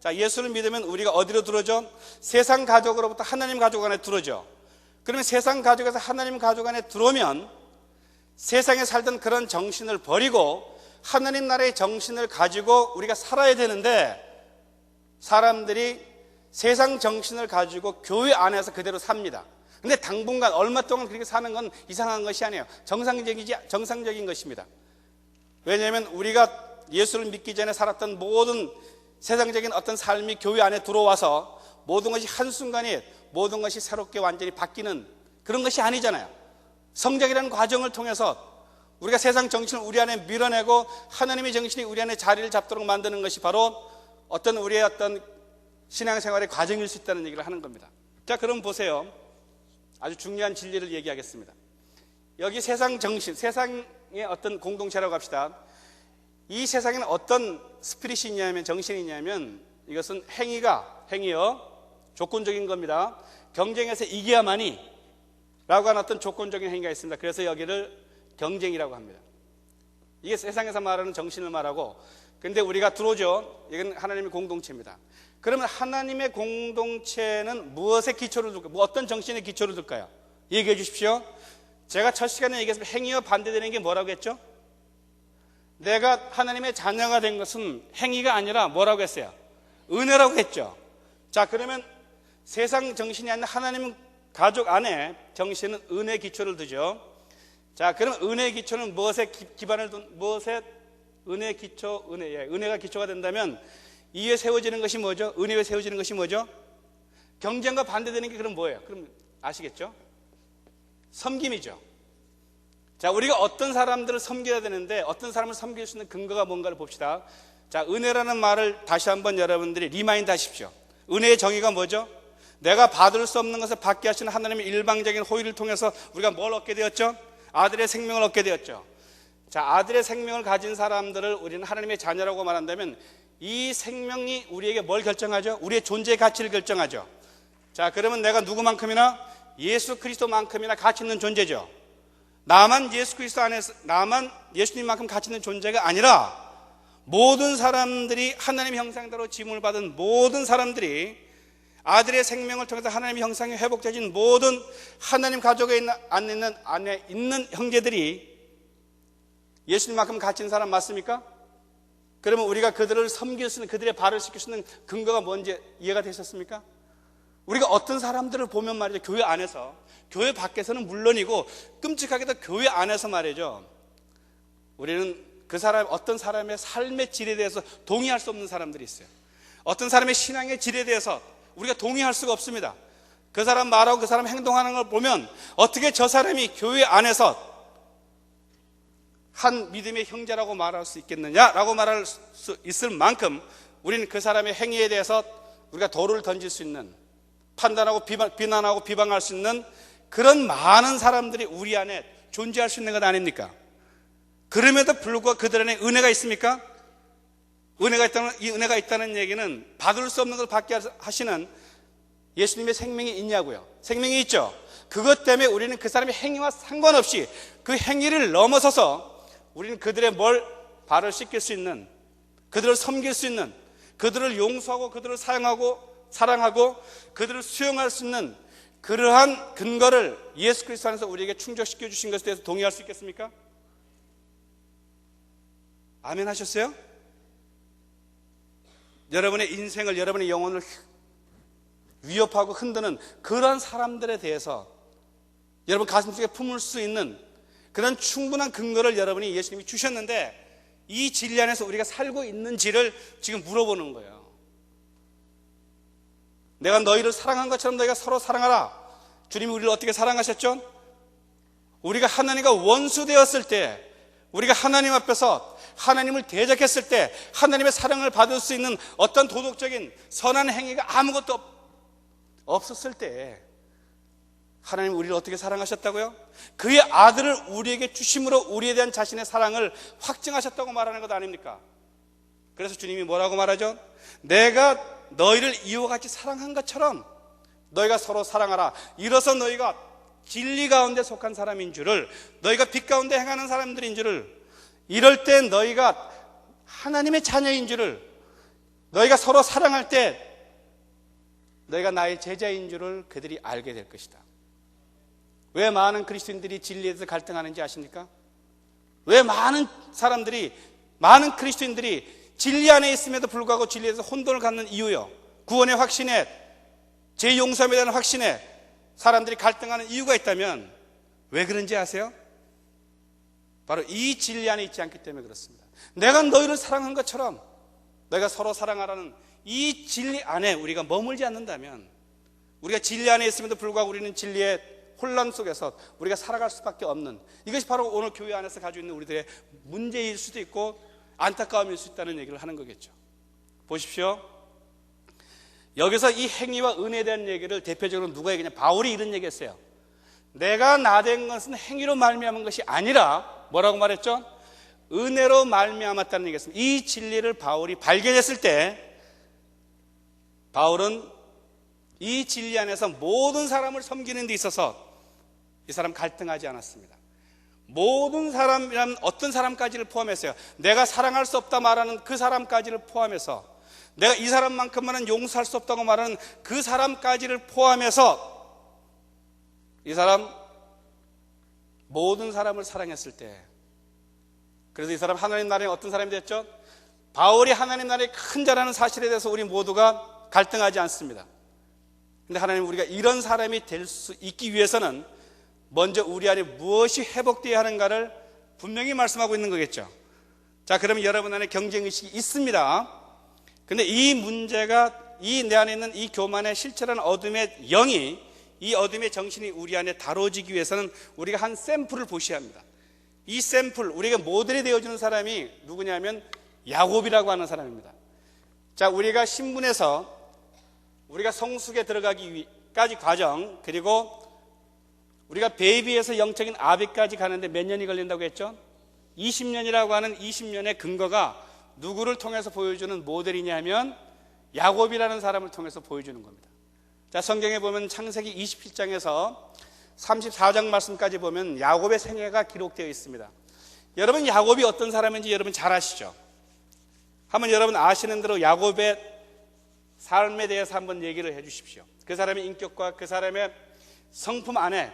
자, 예수를 믿으면 우리가 어디로 들어오죠? 세상 가족으로부터 하나님 가족 안에 들어오죠. 그러면 세상 가족에서 하나님 가족 안에 들어오면 세상에 살던 그런 정신을 버리고 하나님 나라의 정신을 가지고 우리가 살아야 되는데 사람들이 세상 정신을 가지고 교회 안에서 그대로 삽니다. 근데 당분간 얼마 동안 그렇게 사는 건 이상한 것이 아니에요. 정상적인 것입니다. 왜냐하면 우리가 예수를 믿기 전에 살았던 모든 세상적인 어떤 삶이 교회 안에 들어와서 모든 것이 한순간에 모든 것이 새롭게 완전히 바뀌는 그런 것이 아니잖아요. 성장이라는 과정을 통해서 우리가 세상 정신을 우리 안에 밀어내고 하나님의 정신이 우리 안에 자리를 잡도록 만드는 것이 바로 어떤 우리의 어떤 신앙생활의 과정일 수 있다는 얘기를 하는 겁니다. 자, 그럼 보세요. 아주 중요한 진리를 얘기하겠습니다. 여기 세상 정신, 세상의 어떤 공동체라고 합시다. 이 세상에는 어떤 스피릿이 있냐면, 정신이 있냐면 이것은 행위요 조건적인 겁니다. 경쟁에서 이겨야만이 라고 하는 어떤 조건적인 행위가 있습니다. 그래서 여기를 경쟁이라고 합니다. 이게 세상에서 말하는 정신을 말하고, 근데 우리가 들어오죠. 이건 하나님의 공동체입니다. 그러면 하나님의 공동체는 무엇에 기초를 둘까요? 어떤 정신에 기초를 둘까요? 얘기해 주십시오. 제가 첫 시간에 얘기했습니다. 행위와 반대되는 게 뭐라고 했죠? 내가 하나님의 자녀가 된 것은 행위가 아니라 뭐라고 했어요? 은혜라고 했죠. 자, 그러면 세상 정신이 아닌 하나님 가족 안에 정신은 은혜 기초를 두죠. 자, 그럼 은혜의 기초는 무엇에 기반을 둔, 무엇에 은혜의 기초, 은혜가 기초가 된다면 이 위에 세워지는 것이 뭐죠? 은혜 위에 세워지는 것이 뭐죠? 경쟁과 반대되는 게 그럼 뭐예요? 그럼 아시겠죠? 섬김이죠. 자, 우리가 어떤 사람들을 섬겨야 되는데 어떤 사람을 섬길 수 있는 근거가 뭔가를 봅시다. 자, 은혜라는 말을 다시 한번 여러분들이 리마인드 하십시오. 은혜의 정의가 뭐죠? 내가 받을 수 없는 것을 받게 하시는 하나님의 일방적인 호의를 통해서 우리가 뭘 얻게 되었죠? 아들의 생명을 얻게 되었죠. 자, 아들의 생명을 가진 사람들을 우리는 하나님의 자녀라고 말한다면 이 생명이 우리에게 뭘 결정하죠? 우리의 존재의 가치를 결정하죠. 자, 그러면 내가 누구만큼이나 예수 그리스도만큼이나 가치 있는 존재죠. 나만 예수 그리스도 안에서, 나만 예수님만큼 가치 있는 존재가 아니라 모든 사람들이 하나님의 형상대로 지음을 받은 모든 사람들이 아들의 생명을 통해서 하나님의 형상이 회복되어진 모든 하나님 가족에 안에 있는 형제들이 예수님만큼 갇힌 사람 맞습니까? 그러면 우리가 그들을 섬길 수 있는, 그들의 발을 씻길 수 있는 근거가 뭔지 이해가 되셨습니까? 우리가 어떤 사람들을 보면 말이죠, 교회 안에서, 교회 밖에서는 물론이고 끔찍하게도 교회 안에서 말이죠, 우리는 그 사람, 어떤 사람의 삶의 질에 대해서 동의할 수 없는 사람들이 있어요. 어떤 사람의 신앙의 질에 대해서 우리가 동의할 수가 없습니다. 그 사람 말하고 그 사람 행동하는 걸 보면 어떻게 저 사람이 교회 안에서 한 믿음의 형제라고 말할 수 있겠느냐라고 말할 수 있을 만큼 우리는 그 사람의 행위에 대해서 우리가 돌을 던질 수 있는, 판단하고 비난하고 비방할 수 있는 그런 많은 사람들이 우리 안에 존재할 수 있는 것 아닙니까? 그럼에도 불구하고 그들 안에 은혜가 있습니까? 이 은혜가 있다는 얘기는 받을 수 없는 걸 받게 하시는 예수님의 생명이 있냐고요. 생명이 있죠. 그것 때문에 우리는 그 사람의 행위와 상관없이 그 행위를 넘어서서 우리는 그들의 발을 씻길 수 있는, 그들을 섬길 수 있는, 그들을 용서하고 그들을 사랑하고 그들을 수용할 수 있는 그러한 근거를 예수 그리스도 안에서 우리에게 충족시켜 주신 것에 대해서 동의할 수 있겠습니까? 아멘 하셨어요? 여러분의 인생을, 여러분의 영혼을 위협하고 흔드는 그런 사람들에 대해서 여러분 가슴속에 품을 수 있는 그런 충분한 근거를 여러분이 예수님이 주셨는데 이 진리 안에서 우리가 살고 있는지를 지금 물어보는 거예요. 내가 너희를 사랑한 것처럼 너희가 서로 사랑하라. 주님이 우리를 어떻게 사랑하셨죠? 우리가 하나님과 원수 되었을 때, 우리가 하나님 앞에서 하나님을 대적했을 때 하나님의 사랑을 받을 수 있는 어떤 도덕적인 선한 행위가 아무것도 없었을 때 하나님이 우리를 어떻게 사랑하셨다고요? 그의 아들을 우리에게 주심으로 우리에 대한 자신의 사랑을 확증하셨다고 말하는 것 아닙니까? 그래서 주님이 뭐라고 말하죠? 내가 너희를 이와 같이 사랑한 것처럼 너희가 서로 사랑하라. 이로써 너희가 진리 가운데 속한 사람인 줄을, 너희가 빛 가운데 행하는 사람들인 줄을, 이럴 때 너희가 하나님의 자녀인 줄을, 너희가 서로 사랑할 때 너희가 나의 제자인 줄을 그들이 알게 될 것이다. 왜 많은 그리스도인들이 진리에 대해서 갈등하는지 아십니까? 왜 많은 그리스도인들이 진리 안에 있음에도 불구하고 진리에 대해서 혼돈을 갖는 이유요, 구원의 확신에, 제 용서에 대한 확신에 사람들이 갈등하는 이유가 있다면 왜 그런지 아세요? 바로 이 진리 안에 있지 않기 때문에 그렇습니다. 내가 너희를 사랑한 것처럼 너희가 서로 사랑하라는 이 진리 안에 우리가 머물지 않는다면, 우리가 진리 안에 있음에도 불구하고 우리는 진리의 혼란 속에서 우리가 살아갈 수밖에 없는, 이것이 바로 오늘 교회 안에서 가지고 있는 우리들의 문제일 수도 있고 안타까움일 수 있다는 얘기를 하는 거겠죠. 보십시오. 여기서 이 행위와 은혜에 대한 얘기를 대표적으로 누가 얘기냐? 바울이 이런 얘기했어요. 내가 나된 것은 행위로 말미암은 것이 아니라 뭐라고 말했죠? 은혜로 말미암았다는 얘기했습니다. 이 진리를 바울이 발견했을 때 바울은 이 진리 안에서 모든 사람을 섬기는 데 있어서 이 사람 갈등하지 않았습니다. 모든 사람이란 어떤 사람까지를 포함했어요. 내가 사랑할 수 없다 말하는 그 사람까지를 포함해서, 내가 이 사람만큼만은 용서할 수 없다고 말하는 그 사람까지를 포함해서 이 사람 모든 사람을 사랑했을 때, 그래서 이 사람 하나님 나라의 어떤 사람이 됐죠? 바울이 하나님 나라의 큰 자라는 사실에 대해서 우리 모두가 갈등하지 않습니다. 근데 하나님, 우리가 이런 사람이 될 수 있기 위해서는 먼저 우리 안에 무엇이 회복되어야 하는가를 분명히 말씀하고 있는 거겠죠. 자, 그러면 여러분 안에 경쟁의식이 있습니다. 근데 이 문제가, 이 내 안에 있는 이 교만의 실체라는 어둠의 영이, 이 어둠의 정신이 우리 안에 다뤄지기 위해서는 우리가 한 샘플을 보셔야 합니다. 이 샘플, 우리가 모델이 되어주는 사람이 누구냐면 야곱이라고 하는 사람입니다. 자, 우리가 신분에서 우리가 성숙에 들어가기까지 과정, 그리고 우리가 베이비에서 영적인 아비까지 가는데 몇 년이 걸린다고 했죠? 20년이라고 하는 20년의 근거가 누구를 통해서 보여주는 모델이냐 하면 야곱이라는 사람을 통해서 보여주는 겁니다. 자, 성경에 보면 창세기 27장에서 34장 말씀까지 보면 야곱의 생애가 기록되어 있습니다. 여러분, 야곱이 어떤 사람인지 여러분 잘 아시죠? 한번 여러분 아시는 대로 야곱의 삶에 대해서 한번 얘기를 해 주십시오. 그 사람의 인격과 그 사람의 성품 안에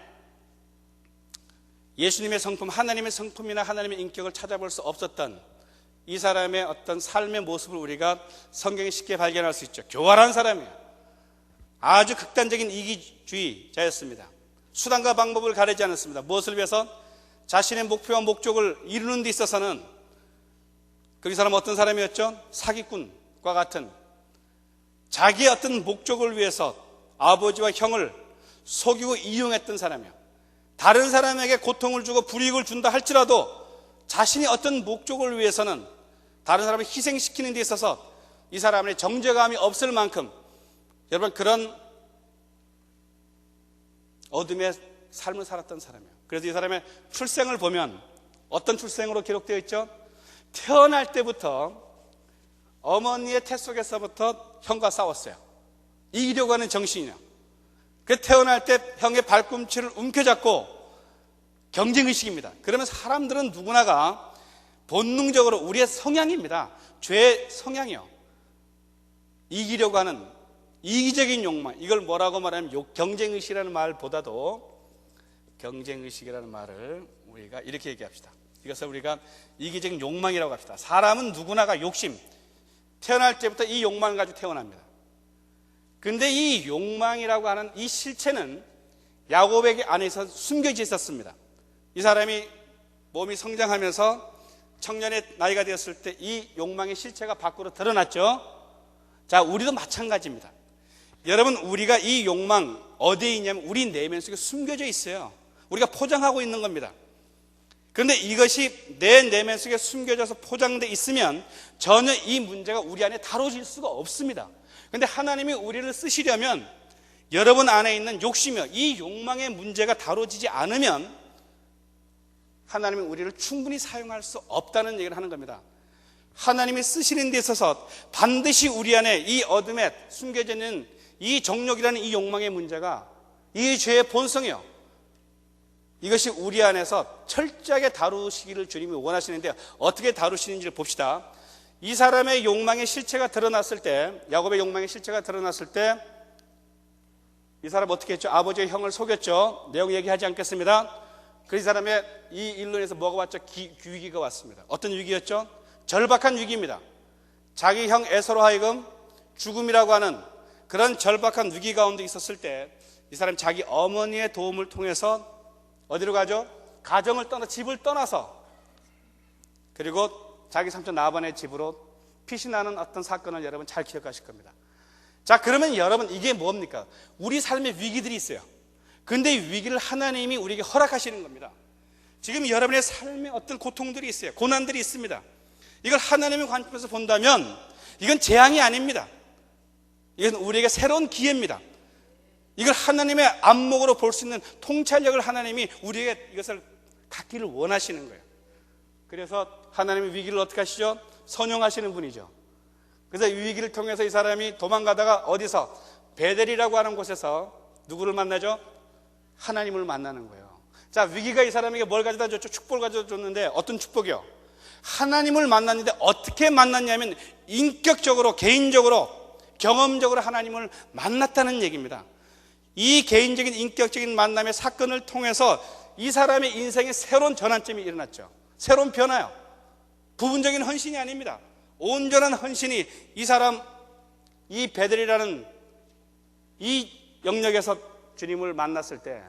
예수님의 성품, 하나님의 성품이나 하나님의 인격을 찾아볼 수 없었던 이 사람의 어떤 삶의 모습을 우리가 성경에 쉽게 발견할 수 있죠. 교활한 사람이에요. 아주 극단적인 이기주의자였습니다. 수단과 방법을 가리지 않았습니다. 무엇을 위해서? 자신의 목표와 목적을 이루는 데 있어서는 그 사람은 어떤 사람이었죠? 사기꾼과 같은 자기의 어떤 목적을 위해서 아버지와 형을 속이고 이용했던 사람이에요. 다른 사람에게 고통을 주고 불이익을 준다 할지라도 자신이 어떤 목적을 위해서는 다른 사람을 희생시키는 데 있어서 이 사람의 정죄감이 없을 만큼 여러분 그런 어둠의 삶을 살았던 사람이에요. 그래서 이 사람의 출생을 보면 어떤 출생으로 기록되어 있죠? 태어날 때부터 어머니의 태 속에서부터 형과 싸웠어요. 이기려고 하는 정신이요. 그 태어날 때 형의 발꿈치를 움켜잡고 경쟁의식입니다. 그러면 사람들은 누구나가 본능적으로 우리의 성향입니다. 죄의 성향이요. 이기려고 하는 이기적인 욕망, 이걸 뭐라고 말하면 경쟁의식이라는 말보다도 경쟁의식이라는 말을 우리가 이렇게 얘기합시다. 이것을 우리가 이기적인 욕망이라고 합시다. 사람은 누구나가 욕심, 태어날 때부터 이 욕망을 가지고 태어납니다. 근데 이 욕망이라고 하는 이 실체는 야곱에게 안에서 숨겨져 있었습니다. 이 사람이 몸이 성장하면서 청년의 나이가 되었을 때 이 욕망의 실체가 밖으로 드러났죠. 자, 우리도 마찬가지입니다. 여러분, 우리가 이 욕망 어디에 있냐면 우리 내면 속에 숨겨져 있어요. 우리가 포장하고 있는 겁니다. 그런데 이것이 내 내면 속에 숨겨져서 포장되어 있으면 전혀 이 문제가 우리 안에 다뤄질 수가 없습니다. 그런데 하나님이 우리를 쓰시려면 여러분 안에 있는 욕심이요, 이 욕망의 문제가 다뤄지지 않으면 하나님이 우리를 충분히 사용할 수 없다는 얘기를 하는 겁니다. 하나님이 쓰시는 데 있어서 반드시 우리 안에 이 어둠에 숨겨져 있는 이 정욕이라는 이 욕망의 문제가 이 죄의 본성이요, 이것이 우리 안에서 철저하게 다루시기를 주님이 원하시는데 어떻게 다루시는지를 봅시다. 이 사람의 욕망의 실체가 드러났을 때, 야곱의 욕망의 실체가 드러났을 때 이 사람 어떻게 했죠? 아버지의 형을 속였죠. 내용 얘기하지 않겠습니다. 그 사람의 이 일로 인해서 뭐가 왔죠? 위기가 왔습니다. 어떤 위기였죠? 절박한 위기입니다. 자기 형 에서로 하여금 죽음이라고 하는 그런 절박한 위기 가운데 있었을 때 이 사람 자기 어머니의 도움을 통해서 어디로 가죠? 가정을 떠나 집을 떠나서 그리고 자기 삼촌 라반의 집으로 피신하는 어떤 사건을 여러분 잘 기억하실 겁니다. 자, 그러면 여러분 이게 뭡니까? 우리 삶에 위기들이 있어요. 근데 이 위기를 하나님이 우리에게 허락하시는 겁니다. 지금 여러분의 삶에 어떤 고통들이 있어요. 고난들이 있습니다. 이걸 하나님의 관점에서 본다면 이건 재앙이 아닙니다. 이건 우리에게 새로운 기회입니다. 이걸 하나님의 안목으로 볼 수 있는 통찰력을 하나님이 우리에게 이것을 갖기를 원하시는 거예요. 그래서 하나님의 위기를 어떻게 하시죠? 선용하시는 분이죠. 그래서 이 위기를 통해서 이 사람이 도망가다가 어디서 베델이라고 하는 곳에서 누구를 만나죠? 하나님을 만나는 거예요. 자, 위기가 이 사람에게 뭘 가져다 줬죠? 축복을 가져다 줬는데 어떤 축복이요? 하나님을 만났는데 어떻게 만났냐면 인격적으로, 개인적으로, 경험적으로 하나님을 만났다는 얘기입니다. 이 개인적인 인격적인 만남의 사건을 통해서 이 사람의 인생에 새로운 전환점이 일어났죠. 새로운 변화요. 부분적인 헌신이 아닙니다. 온전한 헌신이 이 사람, 이 베델이라는 이 영역에서 주님을 만났을 때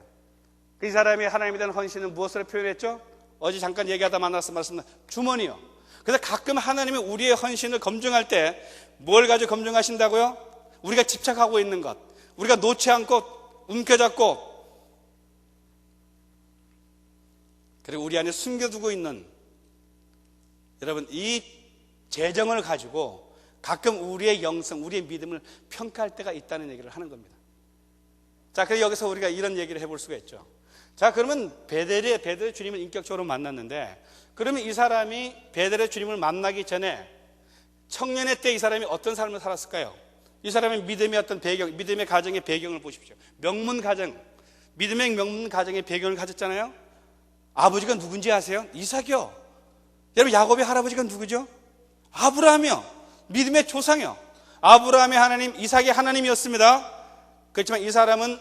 그 사람이 하나님에 대한 헌신은 무엇으로 표현했죠? 어제 잠깐 얘기하다 말씀드린 주머니요. 그래서 가끔 하나님이 우리의 헌신을 검증할 때 뭘 가지고 검증하신다고요? 우리가 집착하고 있는 것, 우리가 놓지 않고 움켜잡고 그리고 우리 안에 숨겨두고 있는 여러분 이 재정을 가지고 가끔 우리의 영성, 우리의 믿음을 평가할 때가 있다는 얘기를 하는 겁니다. 자, 그래서 여기서 우리가 이런 얘기를 해볼 수가 있죠. 자, 그러면 베델의 주님을 인격적으로 만났는데 그러면 이 사람이 베델의 주님을 만나기 전에 청년의 때 이 사람이 어떤 삶을 살았을까요? 이 사람의 믿음의 어떤 배경, 믿음의 가정의 배경을 보십시오. 명문 가정, 믿음의 명문 가정의 배경을 가졌잖아요. 아버지가 누군지 아세요? 이삭이요. 여러분, 야곱의 할아버지가 누구죠? 아브라함이요. 믿음의 조상이요. 아브라함의 하나님, 이삭의 하나님이었습니다. 그렇지만 이 사람은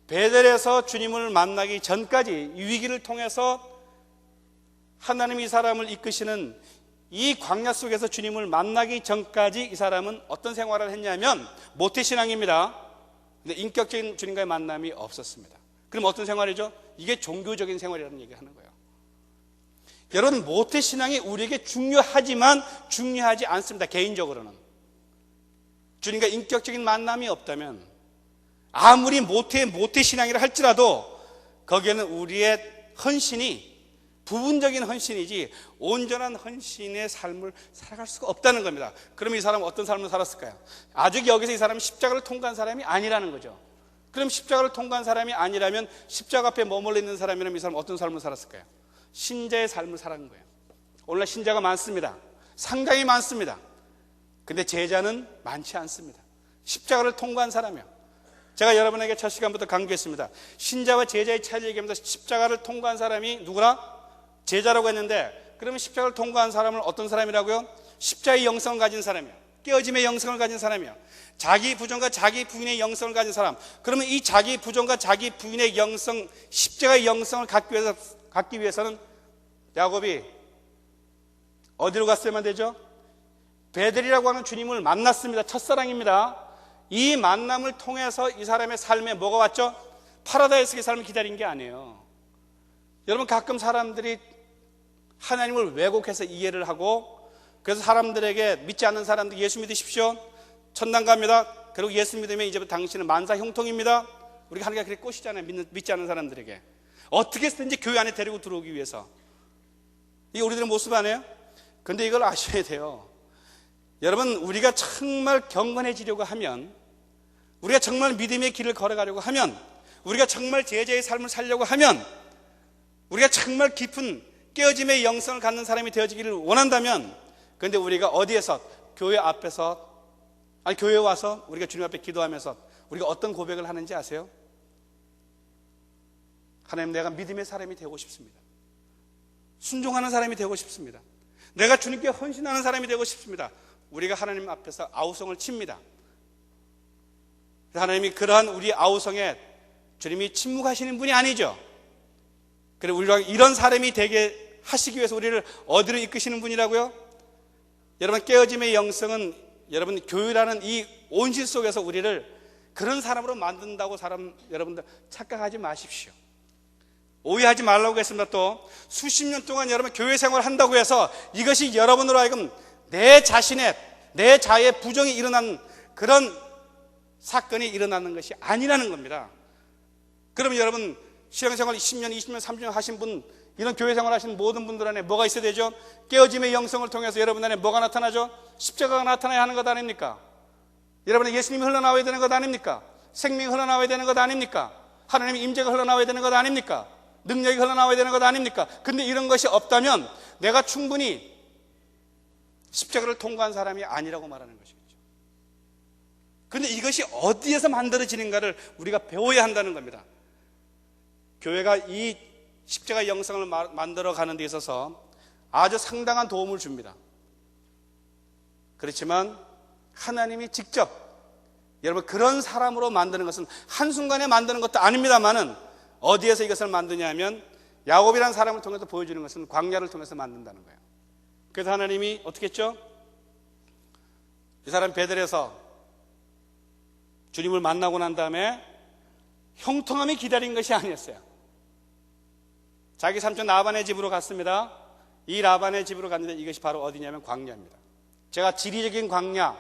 베델에서 주님을 만나기 전까지 이 위기를 통해서 하나님이 이 사람을 이끄시는 이 광야 속에서 주님을 만나기 전까지 이 사람은 어떤 생활을 했냐면 모태신앙입니다. 근데 인격적인 주님과의 만남이 없었습니다. 그럼 어떤 생활이죠? 이게 종교적인 생활이라는 얘기를 하는 거예요. 여러분, 모태신앙이 우리에게 중요하지만 중요하지 않습니다. 개인적으로는. 주님과 인격적인 만남이 없다면 아무리 모태신앙이라 할지라도 거기에는 우리의 헌신이 부분적인 헌신이지 온전한 헌신의 삶을 살아갈 수가 없다는 겁니다. 그럼 이 사람은 어떤 삶을 살았을까요? 아직 여기서 이 사람은 십자가를 통과한 사람이 아니라는 거죠. 그럼 십자가를 통과한 사람이 아니라면 십자가 앞에 머물러 있는 사람이라면 이 사람은 어떤 삶을 살았을까요? 신자의 삶을 살아간 거예요. 오늘날 신자가 많습니다. 상당히 많습니다. 근데 제자는 많지 않습니다. 십자가를 통과한 사람이요. 제가 여러분에게 첫 시간부터 강조했습니다. 신자와 제자의 차이를 얘기하면서 십자가를 통과한 사람이 누구나? 제자라고 했는데, 그러면 십자가를 통과한 사람은 어떤 사람이라고요? 십자의 영성을 가진 사람이요. 깨어짐의 영성을 가진 사람이요. 자기 부존과 자기 부인의 영성을 가진 사람. 그러면 이 자기 부존과 자기 부인의 영성, 십자가의 영성을 갖기 위해서는 야곱이 어디로 갔어야만 되죠? 베델이라고 하는 주님을 만났습니다. 첫사랑입니다. 이 만남을 통해서 이 사람의 삶에 뭐가 왔죠? 파라다이스의 삶을 기다린 게 아니에요. 여러분, 가끔 사람들이 하나님을 왜곡해서 이해를 하고, 그래서 사람들에게 믿지 않는 사람들 예수 믿으십시오, 천당 갑니다, 그리고 예수 믿으면 이제부터 당신은 만사 형통입니다. 우리가 하나님께 그렇게 꼬시잖아요. 믿지 않는 사람들에게. 어떻게 해서든지 교회 안에 데리고 들어오기 위해서. 이게 우리들의 모습 아니에요? 근데 이걸 아셔야 돼요. 여러분, 우리가 정말 경건해지려고 하면, 우리가 정말 믿음의 길을 걸어가려고 하면, 우리가 정말 제자의 삶을 살려고 하면, 우리가 정말 깊은 깨어짐의 영성을 갖는 사람이 되어지기를 원한다면, 그런데 우리가 어디에서? 교회 앞에서, 아니 교회에 와서 우리가 주님 앞에 기도하면서 우리가 어떤 고백을 하는지 아세요? 하나님, 내가 믿음의 사람이 되고 싶습니다. 순종하는 사람이 되고 싶습니다. 내가 주님께 헌신하는 사람이 되고 싶습니다. 우리가 하나님 앞에서 아우성을 칩니다. 하나님이 그러한 우리 아우성에 주님이 침묵하시는 분이 아니죠. 그리고 우리가 이런 사람이 되게 하시기 위해서 우리를 어디로 이끄시는 분이라고요? 여러분, 깨어짐의 영성은 여러분 교회라는 이 온실 속에서 우리를 그런 사람으로 만든다고 여러분들 착각하지 마십시오. 오해하지 말라고 했습니다. 또 수십 년 동안 여러분 교회 생활을 한다고 해서 이것이 여러분으로 하여금 내 자의 부정이 일어난 그런 사건이 일어나는 것이 아니라는 겁니다. 그러면 여러분 신앙생활 10년, 20년, 30년 하신 분, 이런 교회 생활 하신 모든 분들 안에 뭐가 있어야 되죠? 깨어짐의 영성을 통해서 여러분 안에 뭐가 나타나죠? 십자가가 나타나야 하는 것 아닙니까? 여러분의 예수님이 흘러나와야 되는 것 아닙니까? 생명이 흘러나와야 되는 것 아닙니까? 하나님의 임재가 흘러나와야 되는 것 아닙니까? 능력이 흘러나와야 되는 것 아닙니까? 근데 이런 것이 없다면 내가 충분히 십자가를 통과한 사람이 아니라고 말하는 것이겠죠. 그런데 이것이 어디에서 만들어지는가를 우리가 배워야 한다는 겁니다. 교회가 이 십자가 영성을 만들어 가는 데 있어서 아주 상당한 도움을 줍니다. 그렇지만 하나님이 직접 여러분 그런 사람으로 만드는 것은 한순간에 만드는 것도 아닙니다만은 어디에서 이것을 만드냐면 야곱이라는 사람을 통해서 보여주는 것은 광야를 통해서 만든다는 거예요. 그래서 하나님이 어떻게 했죠? 이 사람 베델에서 주님을 만나고 난 다음에 형통함이 기다린 것이 아니었어요. 자기 삼촌 라반의 집으로 갔습니다. 이 라반의 집으로 갔는데 이것이 바로 어디냐면 광야입니다. 제가 지리적인 광야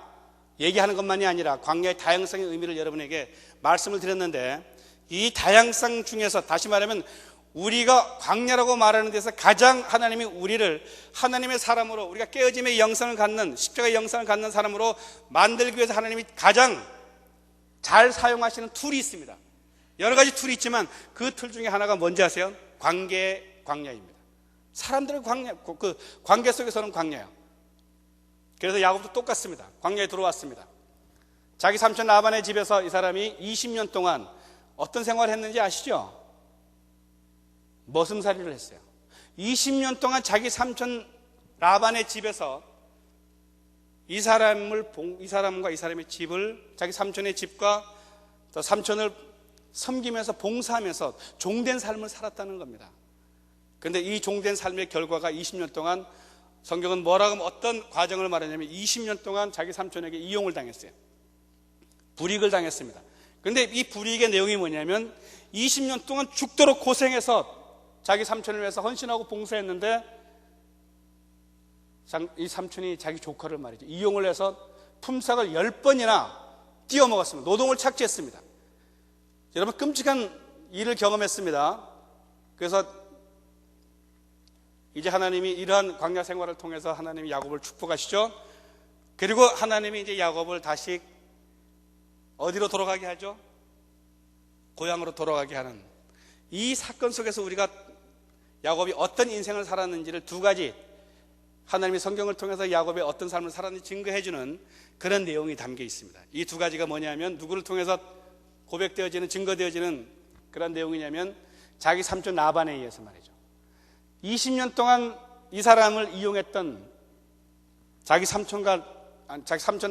얘기하는 것만이 아니라 광야의 다양성의 의미를 여러분에게 말씀을 드렸는데, 이 다양성 중에서 다시 말하면 우리가 광야라고 말하는 데서 가장 하나님이 우리를 하나님의 사람으로, 우리가 깨어짐의 영성을 갖는, 십자가의 영성을 갖는 사람으로 만들기 위해서 하나님이 가장 잘 사용하시는 툴이 있습니다. 여러 가지 툴이 있지만 그 툴 중에 하나가 뭔지 아세요? 광야입니다. 사람들의 관계 속에서는 광야예요. 그래서 야곱도 똑같습니다. 광야에 들어왔습니다. 자기 삼촌 라반의 집에서 이 사람이 20년 동안 어떤 생활을 했는지 아시죠? 머슴살이를 했어요. 20년 동안 자기 삼촌 라반의 집에서 이 사람과 이 사람의 집을, 자기 삼촌의 집과 또 삼촌을 섬기면서 봉사하면서 종된 삶을 살았다는 겁니다. 그런데 이 종된 삶의 결과가 20년 동안, 성경은 뭐라고, 어떤 과정을 말하냐면 20년 동안 자기 삼촌에게 이용을 당했어요. 불이익을 당했습니다. 그런데 이 불이익의 내용이 뭐냐면 20년 동안 죽도록 고생해서 자기 삼촌을 위해서 헌신하고 봉사했는데 이 삼촌이 자기 조카를 말이죠, 이용을 해서 품삯을 10번이나 띄어먹었습니다. 노동을 착취했습니다. 여러분, 끔찍한 일을 경험했습니다. 그래서 이제 하나님이 이러한 광야 생활을 통해서 하나님이 야곱을 축복하시죠. 그리고 하나님이 이제 야곱을 다시 어디로 돌아가게 하죠? 고향으로 돌아가게 하는 이 사건 속에서 우리가 야곱이 어떤 인생을 살았는지를 두 가지, 하나님이 성경을 통해서 야곱의 어떤 삶을 살았는지 증거해주는 그런 내용이 담겨 있습니다. 이 두 가지가 뭐냐면, 누구를 통해서 고백되어지는, 증거되어지는 그런 내용이냐면 자기 삼촌 라반에 의해서 말이죠. 20년 동안 이 사람을 이용했던 자기 삼촌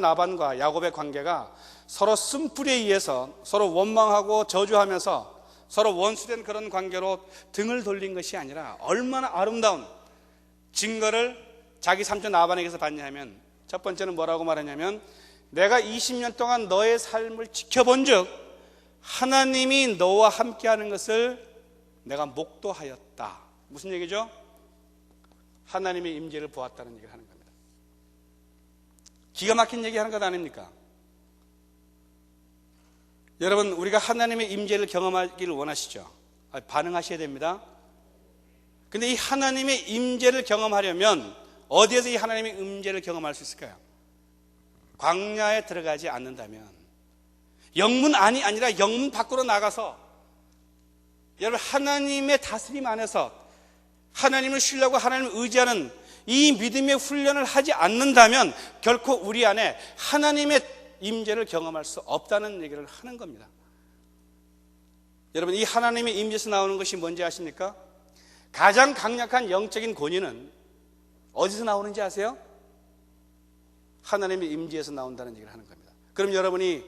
라반과 야곱의 관계가 서로 쓴뿌리에 의해서 서로 원망하고 저주하면서 서로 원수된 그런 관계로 등을 돌린 것이 아니라 얼마나 아름다운 증거를 자기 삼촌 라반에게서 봤냐면, 첫 번째는 뭐라고 말하냐면, 내가 20년 동안 너의 삶을 지켜본 즉 하나님이 너와 함께하는 것을 내가 목도하였다. 무슨 얘기죠? 하나님의 임재를 보았다는 얘기를 하는 겁니다. 기가 막힌 얘기 하는 것 아닙니까? 여러분, 우리가 하나님의 임재를 경험하기를 원하시죠? 반응하셔야 됩니다. 근데 이 하나님의 임재를 경험하려면 어디에서 이 하나님의 임재를 경험할 수 있을까요? 광야에 들어가지 않는다면, 영문 안이 아니라 영문 밖으로 나가서 여러분 하나님의 다스림 안에서 하나님을 신뢰하고 하나님을 의지하는 이 믿음의 훈련을 하지 않는다면 결코 우리 안에 하나님의 임재를 경험할 수 없다는 얘기를 하는 겁니다. 여러분, 이 하나님의 임재에서 나오는 것이 뭔지 아십니까? 가장 강력한 영적인 권위는 어디서 나오는지 아세요? 하나님의 임재에서 나온다는 얘기를 하는 겁니다. 그럼 여러분의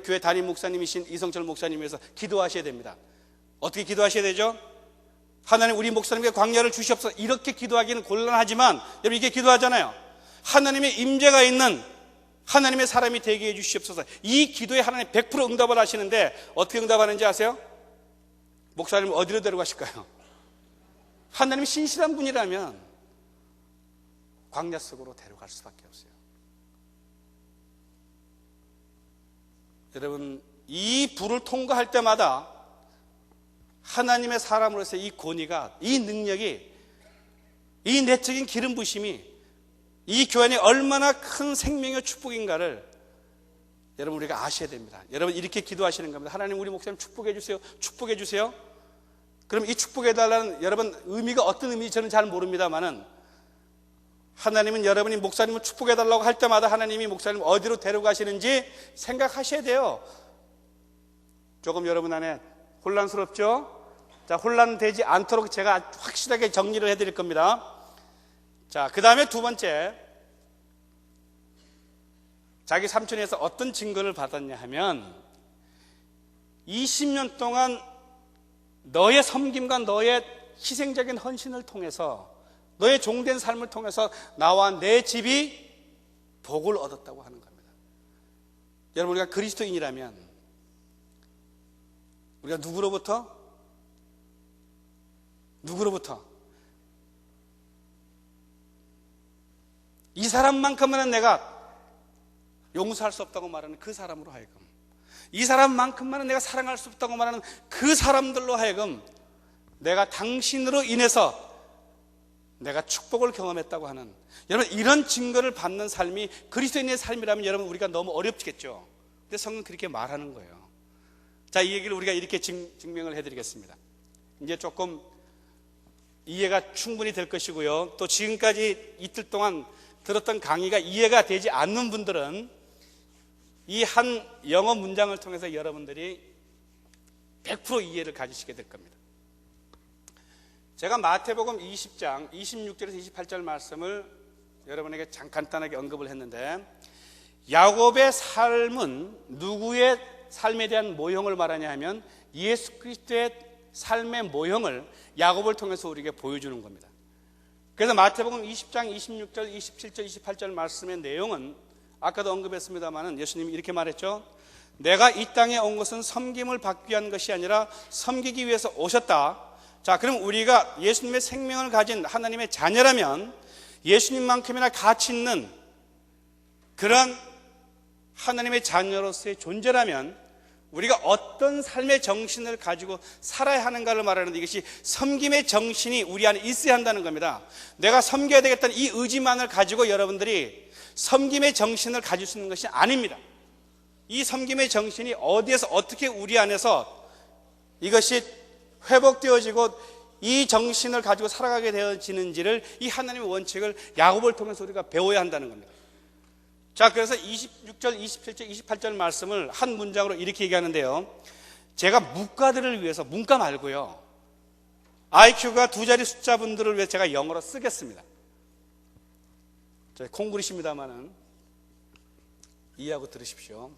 교회 담임 목사님이신 이성철 목사님 위해서 기도하셔야 됩니다. 어떻게 기도하셔야 되죠? 하나님, 우리 목사님께 광야를 주시옵소서. 이렇게 기도하기는 곤란하지만 여러분, 이렇게 기도하잖아요. 하나님의 임재가 있는 하나님의 사람이 되게 해 주시옵소서. 이 기도에 하나님 100% 응답을 하시는데 어떻게 응답하는지 아세요? 목사님 어디로 데려가실까요? 하나님이 신실한 분이라면 광야 속으로 데려갈 수밖에 없어요. 여러분, 이 불을 통과할 때마다 하나님의 사람으로서 이 권위가, 이 능력이, 이 내적인 기름 부심이 이 교회 안에 얼마나 큰 생명의 축복인가를 여러분 우리가 아셔야 됩니다. 여러분, 이렇게 기도하시는 겁니다. 하나님, 우리 목사님 축복해 주세요. 축복해 주세요. 그럼 이 축복해 달라는 여러분 의미가 어떤 의미인지 저는 잘 모릅니다만은, 하나님은 여러분이 목사님을 축복해 달라고 할 때마다 하나님이 목사님 어디로 데려가시는지 생각하셔야 돼요. 조금 여러분 안에 혼란스럽죠? 자, 혼란되지 않도록 제가 확실하게 정리를 해드릴 겁니다. 자, 그 다음에 두 번째, 자기 삼촌에서 어떤 증거를 받았냐 하면 20년 동안 너의 섬김과 너의 희생적인 헌신을 통해서, 너의 종된 삶을 통해서 나와 내 집이 복을 얻었다고 하는 겁니다. 여러분, 우리가 그리스도인이라면 우리가 누구로부터 이 사람만큼은 내가 용서할 수 없다고 말하는 그 사람으로 하여금, 이 사람만큼만은 내가 사랑할 수 없다고 말하는 그 사람들로 하여금 내가 당신으로 인해서 내가 축복을 경험했다고 하는, 여러분 이런 증거를 받는 삶이 그리스도인의 삶이라면 여러분 우리가 너무 어렵겠죠. 근데 성경은 그렇게 말하는 거예요. 자, 이 얘기를 우리가 이렇게 증명을 해드리겠습니다. 이제 조금 이해가 충분히 될 것이고요. 또 지금까지 이틀 동안 들었던 강의가 이해가 되지 않는 분들은 이 한 영어 문장을 통해서 여러분들이 100% 이해를 가지시게 될 겁니다. 제가 마태복음 20장 26절에서 28절 말씀을 여러분에게 간단하게 언급을 했는데, 야곱의 삶은 누구의 삶에 대한 모형을 말하냐 하면 예수 그리스도의 삶의 모형을 야곱을 통해서 우리에게 보여주는 겁니다. 그래서 마태복음 20장 26절, 27절, 28절 말씀의 내용은 아까도 언급했습니다마는 예수님이 이렇게 말했죠. 내가 이 땅에 온 것은 섬김을 받기 위한 것이 아니라 섬기기 위해서 오셨다. 자, 그럼 우리가 예수님의 생명을 가진 하나님의 자녀라면, 예수님만큼이나 가치 있는 그런 하나님의 자녀로서의 존재라면 우리가 어떤 삶의 정신을 가지고 살아야 하는가를 말하는데, 이것이 섬김의 정신이 우리 안에 있어야 한다는 겁니다. 내가 섬겨야 되겠다는 이 의지만을 가지고 여러분들이 섬김의 정신을 가질 수 있는 것이 아닙니다. 이 섬김의 정신이 어디에서 어떻게 우리 안에서 이것이 회복되어지고 이 정신을 가지고 살아가게 되어지는지를, 이 하나님의 원칙을 야곱을 통해서 우리가 배워야 한다는 겁니다. 자, 그래서 26절, 27절, 28절 말씀을 한 문장으로 이렇게 얘기하는데요. 제가 문과들을 위해서, 문과 말고요, IQ가 2자리 숫자분들을 위해서 제가 영어로 쓰겠습니다. 콩글리시입니다마는 이해하고 들으십시오.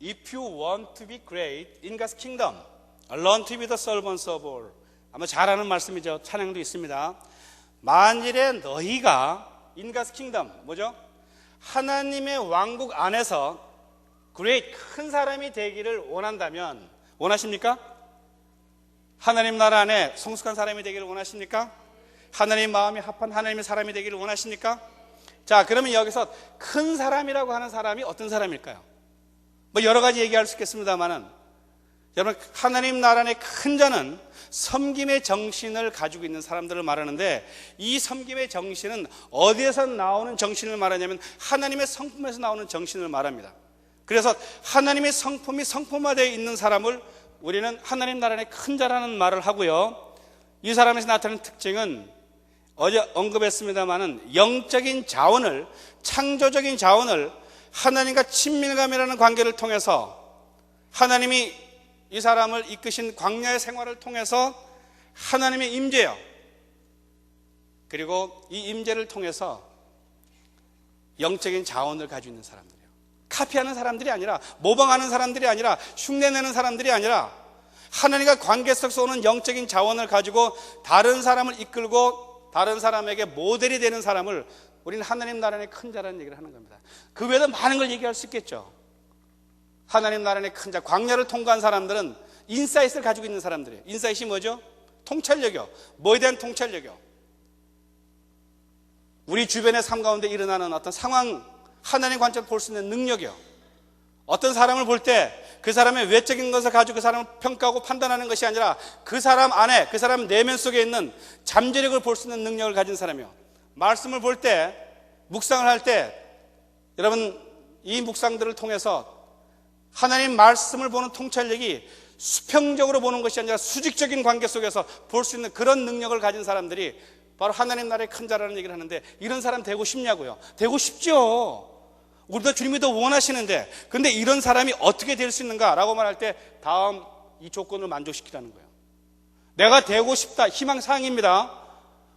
If you want to be great in God's kingdom, learn to be the servants of all. 아마 잘 아는 말씀이죠. 찬양도 있습니다. 만일에 너희가 in God's kingdom, 뭐죠? 하나님의 왕국 안에서 great, 큰 사람이 되기를 원한다면, 원하십니까? 하나님 나라 안에 성숙한 사람이 되기를 원하십니까? 하나님 마음이 합한 하나님의 사람이 되기를 원하십니까? 자, 그러면 여기서 큰 사람이라고 하는 사람이 어떤 사람일까요? 뭐 여러 가지 얘기할 수 있겠습니다만은, 여러분, 하나님 나라의 큰 자는 섬김의 정신을 가지고 있는 사람들을 말하는데, 이 섬김의 정신은 어디에서 나오는 정신을 말하냐면 하나님의 성품에서 나오는 정신을 말합니다. 그래서 하나님의 성품이 성품화되어 있는 사람을 우리는 하나님 나라의 큰 자라는 말을 하고요, 이 사람에서 나타나는 특징은 어제 언급했습니다마는 영적인 자원을, 창조적인 자원을 하나님과 친밀감이라는 관계를 통해서, 하나님이 이 사람을 이끄신 광야의 생활을 통해서 하나님의 임재요, 그리고 이 임재를 통해서 영적인 자원을 가지고 있는 사람들이에요. 카피하는 사람들이 아니라, 모방하는 사람들이 아니라, 흉내내는 사람들이 아니라, 하나님과 관계 속에서 오는 영적인 자원을 가지고 다른 사람을 이끌고 다른 사람에게 모델이 되는 사람을 우리는 하나님 나라의 큰 자라는 얘기를 하는 겁니다. 그 외에도 많은 걸 얘기할 수 있겠죠. 하나님 나라의 큰 자, 광야를 통과한 사람들은 인사이트를 가지고 있는 사람들이에요. 인사이트이 뭐죠? 통찰력이요. 뭐에 대한 통찰력이요? 우리 주변의 삶 가운데 일어나는 어떤 상황, 하나님 관점을 볼 수 있는 능력이요. 어떤 사람을 볼 때 그 사람의 외적인 것을 가지고 그 사람을 평가하고 판단하는 것이 아니라 그 사람 안에, 그 사람 내면 속에 있는 잠재력을 볼 수 있는 능력을 가진 사람이요. 말씀을 볼 때, 묵상을 할 때, 여러분, 이 묵상들을 통해서 하나님 말씀을 보는 통찰력이 수평적으로 보는 것이 아니라 수직적인 관계 속에서 볼 수 있는 그런 능력을 가진 사람들이 바로 하나님 나라의 큰 자라는 얘기를 하는데, 이런 사람 되고 싶냐고요? 되고 싶죠. 우리도 주님이 더 원하시는데, 근데 이런 사람이 어떻게 될 수 있는가라고 말할 때 다음 이 조건을 만족시키라는 거예요. 내가 되고 싶다, 희망사항입니다.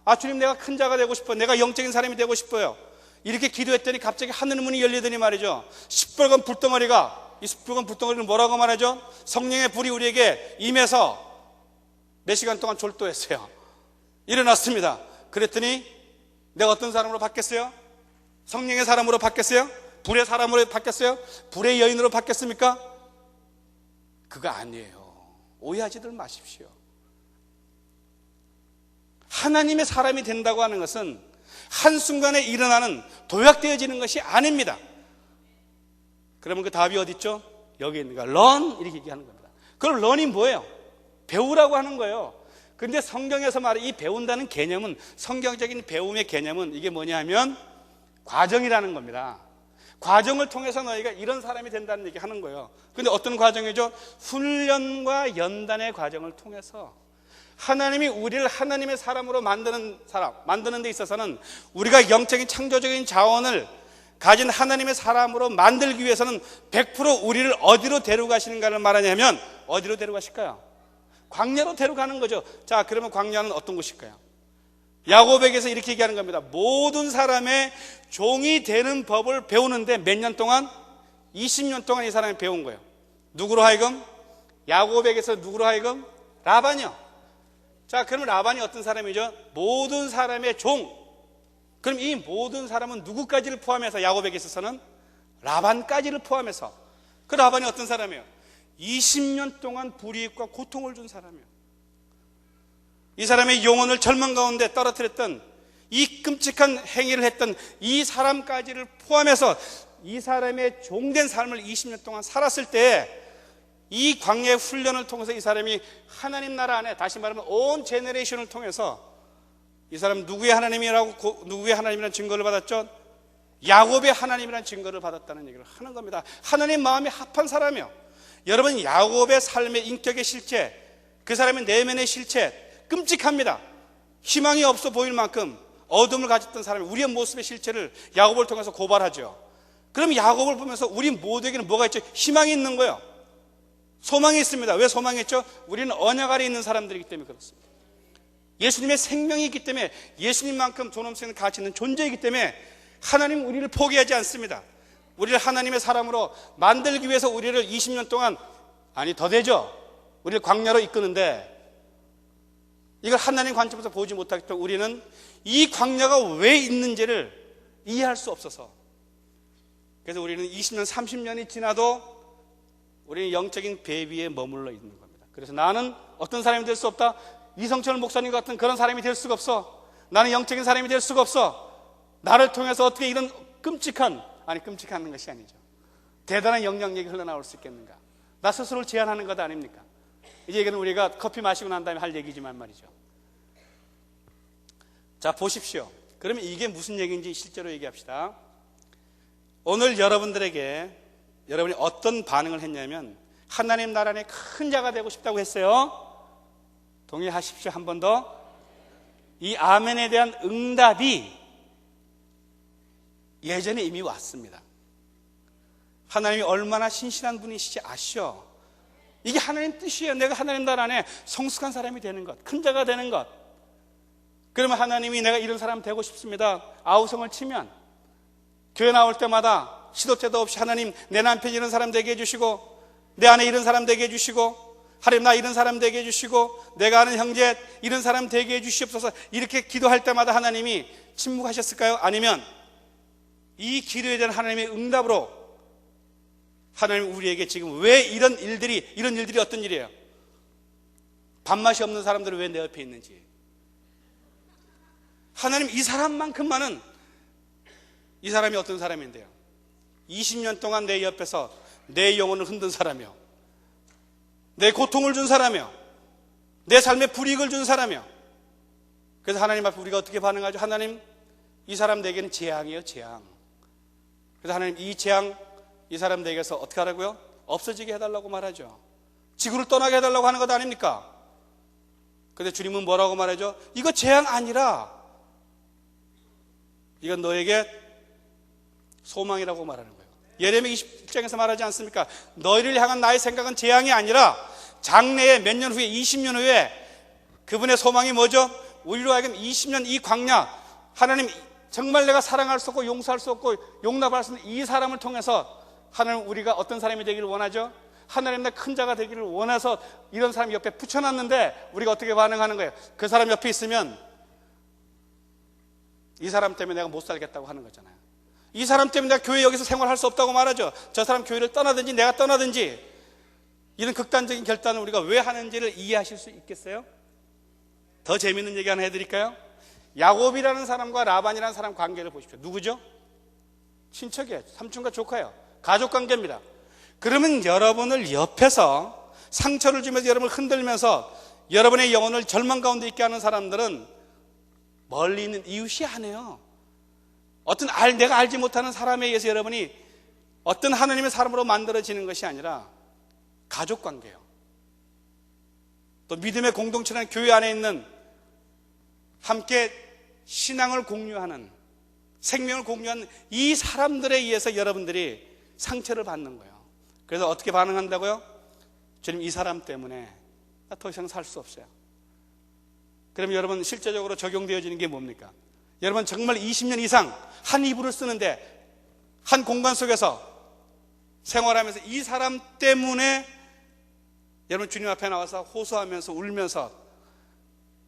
아, 주님, 내가 큰 자가 되고 싶어요. 내가 영적인 사람이 되고 싶어요. 이렇게 기도했더니 갑자기 하늘 문이 열리더니 말이죠, 시뻘건 불덩어리가, 이 시뻘건 불덩어리는 뭐라고 말하죠? 성령의 불이 우리에게 임해서 몇 시간 동안 졸도했어요. 일어났습니다. 그랬더니 내가 어떤 사람으로 바뀌었어요? 성령의 사람으로 바뀌었어요? 불의 사람으로 바뀌었어요? 불의 여인으로 바뀌었습니까? 그거 아니에요. 오해하지들 마십시오. 하나님의 사람이 된다고 하는 것은 한순간에 일어나는, 도약되어지는 것이 아닙니다. 그러면 그 답이 어디 있죠? 여기 있는 거야. learn, 이렇게 얘기하는 겁니다. 그럼 learn이 뭐예요? 배우라고 하는 거예요. 근데 성경에서 말해 이 배운다는 개념은, 성경적인 배움의 개념은 이게 뭐냐 하면 과정이라는 겁니다. 과정을 통해서 너희가 이런 사람이 된다는 얘기 하는 거예요. 근데 어떤 과정이죠? 훈련과 연단의 과정을 통해서 하나님이 우리를 하나님의 사람으로 만드는 데 있어서는 우리가 영적인 창조적인 자원을 가진 하나님의 사람으로 만들기 위해서는 100% 우리를 어디로 데려가시는가를 말하냐면 어디로 데려가실까요? 광야로 데려가는 거죠. 자, 그러면 광야는 어떤 곳일까요? 야고보에게서 이렇게 얘기하는 겁니다. 모든 사람의 종이 되는 법을 배우는데 몇 년 동안? 20년 동안 이 사람이 배운 거예요. 누구로 하여금? 야고보에게서 누구로 하여금? 라반이요. 자, 그러면 라반이 어떤 사람이죠? 모든 사람의 종. 그럼 이 모든 사람은 누구까지를 포함해서 야고보에게 있어서는? 라반까지를 포함해서. 그 라반이 어떤 사람이에요? 20년 동안 불이익과 고통을 준 사람이에요. 이 사람의 영혼을 절망 가운데 떨어뜨렸던, 이 끔찍한 행위를 했던 이 사람까지를 포함해서 이 사람의 종된 삶을 20년 동안 살았을 때 이 광야의 훈련을 통해서 이 사람이 하나님 나라 안에, 다시 말하면 온 제너레이션을 통해서 이 사람 누구의 하나님이라고, 누구의 하나님이라는 증거를 받았죠? 야곱의 하나님이라는 증거를 받았다는 얘기를 하는 겁니다. 하나님 마음에 합한 사람이요. 여러분, 야곱의 삶의 인격의 실체, 그 사람의 내면의 실체 끔찍합니다. 희망이 없어 보일 만큼 어둠을 가졌던 사람이 우리의 모습의 실체를 야곱을 통해서 고발하죠. 그럼 야곱을 보면서 우리 모두에게는 뭐가 있죠? 희망이 있는 거예요. 소망이 있습니다. 왜 소망이 있죠? 우리는 언약 아래 있는 사람들이기 때문에 그렇습니다. 예수님의 생명이 있기 때문에, 예수님만큼 돈 없는 가치 있는 존재이기 때문에 하나님은 우리를 포기하지 않습니다. 우리를 하나님의 사람으로 만들기 위해서 우리를 20년 동안, 아니 더 되죠, 우리를 광야로 이끄는데 이걸 하나님 관점에서 보지 못하기 때문에 우리는 이 광야가 왜 있는지를 이해할 수 없어서, 그래서 우리는 20년 30년이 지나도 우리는 영적인 배비에 머물러 있는 겁니다. 그래서 나는 어떤 사람이 될 수 없다, 이성철 목사님 같은 그런 사람이 될 수가 없어, 나는 영적인 사람이 될 수가 없어, 나를 통해서 어떻게 이런 끔찍한 것이 아니죠, 대단한 영향력이 흘러나올 수 있겠는가, 나 스스로를 제한하는 것 아닙니까? 이 얘기는 우리가 커피 마시고 난 다음에 할 얘기지만 말이죠. 자, 보십시오. 그러면 이게 무슨 얘기인지 실제로 얘기합시다. 오늘 여러분들에게, 여러분이 어떤 반응을 했냐면 하나님 나라 안에 큰 자가 되고 싶다고 했어요. 동의하십시오. 한 번 더. 이 아멘에 대한 응답이 예전에 이미 왔습니다. 하나님이 얼마나 신실한 분이시지 아시오? 이게 하나님 뜻이에요. 내가 하나님 나라 안에 성숙한 사람이 되는 것, 큰 자가 되는 것. 그러면 하나님이 내가 이런 사람 되고 싶습니다, 아우성을 치면 교회 나올 때마다 시도 때도 없이 하나님 내 남편이 이런 사람 되게 해주시고, 내 아내 이런 사람 되게 해주시고, 하나님 나 이런 사람 되게 해주시고, 내가 아는 형제 이런 사람 되게 해주시옵소서, 이렇게 기도할 때마다 하나님이 침묵하셨을까요? 아니면 이 기도에 대한 하나님의 응답으로 하나님 우리에게 지금 왜 이런 일들이 어떤 일이에요? 밥맛이 없는 사람들은 왜 내 옆에 있는지, 하나님 이 사람만큼만은, 이 사람이 어떤 사람인데요? 20년 동안 내 옆에서 내 영혼을 흔든 사람이요, 내 고통을 준 사람이요, 내 삶에 불이익을 준 사람이요. 그래서 하나님 앞에 우리가 어떻게 반응하죠? 하나님, 이 사람 내게는 재앙이에요, 재앙. 그래서 하나님 이 재앙, 이 사람 내게서 어떻게 하라고요? 없어지게 해달라고 말하죠. 지구를 떠나게 해달라고 하는 것 아닙니까? 근데 주님은 뭐라고 말하죠? 이거 재앙 아니라 이건 너에게 소망이라고 말하는 거예요. 예레미야 27장에서 말하지 않습니까? 너희를 향한 나의 생각은 재앙이 아니라 장래에 몇 년 후에, 20년 후에 그분의 소망이 뭐죠? 우리로 하여금 20년 이 광야, 하나님 정말 내가 사랑할 수 없고 용서할 수 없고 용납할 수 없는 이 사람을 통해서 하나님 우리가 어떤 사람이 되기를 원하죠? 하나님 내 큰 자가 되기를 원해서 이런 사람 옆에 붙여놨는데 우리가 어떻게 반응하는 거예요? 그 사람 옆에 있으면 이 사람 때문에 내가 못 살겠다고 하는 거잖아요. 이 사람 때문에 내가 교회 여기서 생활할 수 없다고 말하죠. 저 사람 교회를 떠나든지 내가 떠나든지, 이런 극단적인 결단을 우리가 왜 하는지를 이해하실 수 있겠어요? 더 재밌는 얘기 하나 해드릴까요? 야곱이라는 사람과 라반이라는 사람 관계를 보십시오. 누구죠? 친척이에요. 삼촌과 조카예요. 가족관계입니다. 그러면 여러분을 옆에서 상처를 주면서 여러분을 흔들면서 여러분의 영혼을 절망 가운데 있게 하는 사람들은 멀리 있는 이웃이 아니에요. 어떤 내가 알지 못하는 사람에 의해서 여러분이 어떤 하나님의 사람으로 만들어지는 것이 아니라 가족관계요, 또 믿음의 공동체라는 교회 안에 있는 함께 신앙을 공유하는, 생명을 공유하는 이 사람들에 의해서 여러분들이 상처를 받는 거예요. 그래서 어떻게 반응한다고요? 주님, 이 사람 때문에 나 더 이상 살 수 없어요. 그럼 여러분 실제적으로 적용되어지는 게 뭡니까? 여러분 정말 20년 이상 한 이불을 쓰는데 한 공간 속에서 생활하면서 이 사람 때문에 여러분 주님 앞에 나와서 호소하면서 울면서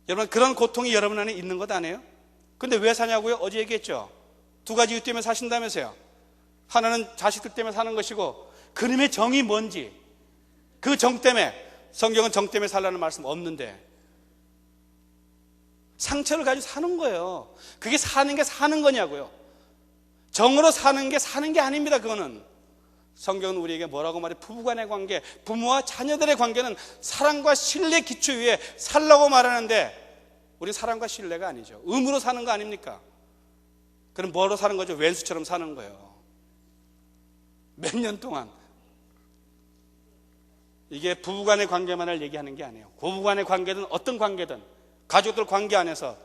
여러분 그런 고통이 여러분 안에 있는 것 아니에요? 근데 왜 사냐고요? 어제 얘기했죠. 두 가지 이유 때문에 사신다면서요. 하나는 자식들 때문에 사는 것이고, 그놈의 정이 뭔지, 그 정 때문에, 성경은 정 때문에 살라는 말씀 없는데 상처를 가지고 사는 거예요. 그게 사는 게 사는 거냐고요. 정으로 사는 게 아닙니다. 그거는 성경은 우리에게 뭐라고 말해? 부부간의 관계, 부모와 자녀들의 관계는 사랑과 신뢰 기초 위에 살라고 말하는데, 우리 사랑과 신뢰가 아니죠. 의무로 사는 거 아닙니까? 그럼 뭐로 사는 거죠? 왼수처럼 사는 거예요. 몇 년 동안. 이게 부부간의 관계만을 얘기하는 게 아니에요. 고부간의 관계든 어떤 관계든, 가족들 관계 안에서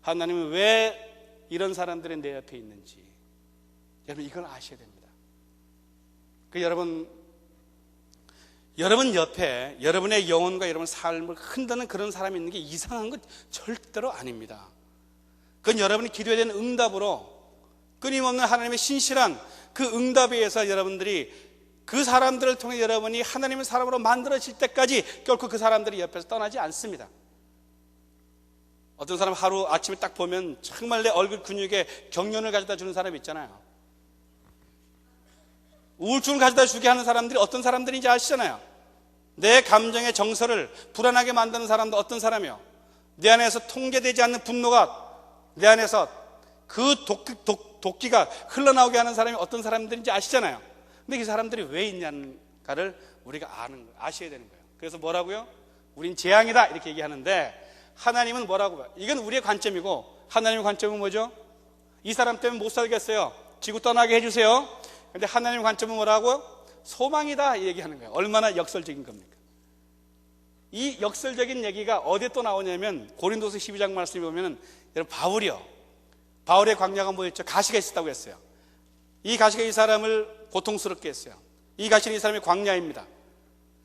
하나님은 왜 이런 사람들이 내 옆에 있는지 여러분 이걸 아셔야 됩니다. 그 여러분 옆에 여러분의 영혼과 여러분 삶을 흔드는 그런 사람이 있는 게 이상한 건 절대로 아닙니다. 그건 여러분이 기도해야 되는 응답으로, 끊임없는 하나님의 신실한 그 응답에 의해서 여러분들이 그 사람들을 통해 여러분이 하나님의 사람으로 만들어질 때까지 결코 그 사람들이 옆에서 떠나지 않습니다. 어떤 사람 하루 아침에 딱 보면 정말 내 얼굴 근육에 경련을 가져다 주는 사람 있잖아요. 우울증을 가져다 주게 하는 사람들이 어떤 사람들인지 아시잖아요. 내 감정의 정서를 불안하게 만드는 사람도 어떤 사람이요, 내 안에서 통제되지 않는 분노가 내 안에서 그 도끼가 흘러나오게 하는 사람이 어떤 사람들인지 아시잖아요. 근데 그 사람들이 왜 있냐는가를 우리가 아셔야 되는 거예요. 그래서 뭐라고요? 우린 재앙이다 이렇게 얘기하는데, 하나님은 뭐라고 봐요? 이건 우리의 관점이고, 하나님의 관점은 뭐죠? 이 사람 때문에 못 살겠어요, 지구 떠나게 해주세요. 근데 하나님의 관점은 뭐라고요? 소망이다 이 얘기하는 거예요. 얼마나 역설적인 겁니까? 이 역설적인 얘기가 어디에 또 나오냐면 고린도서 12장 말씀에 보면은, 여러분 바울의 광야가 뭐였죠? 가시가 있었다고 했어요. 이 가시가 이 사람을 고통스럽게 했어요. 이 가시는 이 사람의 광야입니다.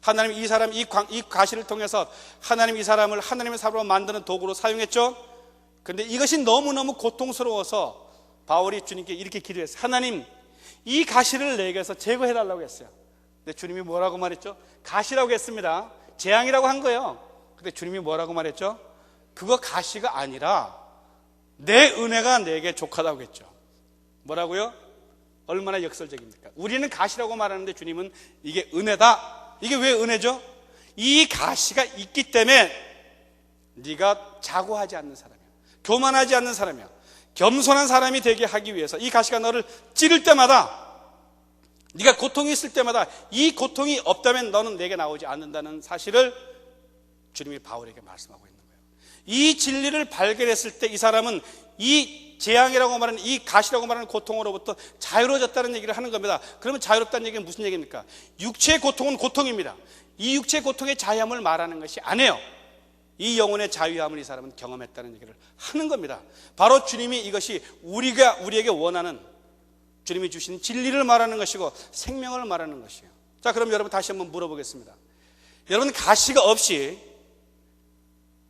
하나님 이 가시를 통해서 하나님 이 사람을 하나님의 사람으로 만드는 도구로 사용했죠. 그런데 이것이 너무너무 고통스러워서 바울이 주님께 이렇게 기도했어요. 하나님, 이 가시를 내게서 제거해달라고 했어요. 근데 주님이 뭐라고 말했죠? 가시라고 했습니다. 재앙이라고 한 거예요. 근데 주님이 뭐라고 말했죠? 그거 가시가 아니라 내 은혜가 내게 족하다고 했죠. 뭐라고요? 얼마나 역설적입니까? 우리는 가시라고 말하는데 주님은 이게 은혜다. 이게 왜 은혜죠? 이 가시가 있기 때문에 네가 자고하지 않는 사람이야, 교만하지 않는 사람이야, 겸손한 사람이 되게 하기 위해서 이 가시가 너를 찌를 때마다, 네가 고통이 있을 때마다 이 고통이 없다면 너는 내게 나오지 않는다는 사실을 주님이 바울에게 말씀하고 있는 거예요. 이 진리를 발견했을 때 이 사람은 이 재앙이라고 말하는, 이 가시라고 말하는 고통으로부터 자유로워졌다는 얘기를 하는 겁니다. 그러면 자유롭다는 얘기는 무슨 얘기입니까? 육체의 고통은 고통입니다. 이 육체의 고통의 자유함을 말하는 것이 아니에요. 이 영혼의 자유함을 이 사람은 경험했다는 얘기를 하는 겁니다. 바로 주님이 이것이 우리에게 원하는, 주님이 주신 진리를 말하는 것이고 생명을 말하는 것이에요. 자, 그럼 여러분 다시 한번 물어보겠습니다. 여러분, 가시가 없이,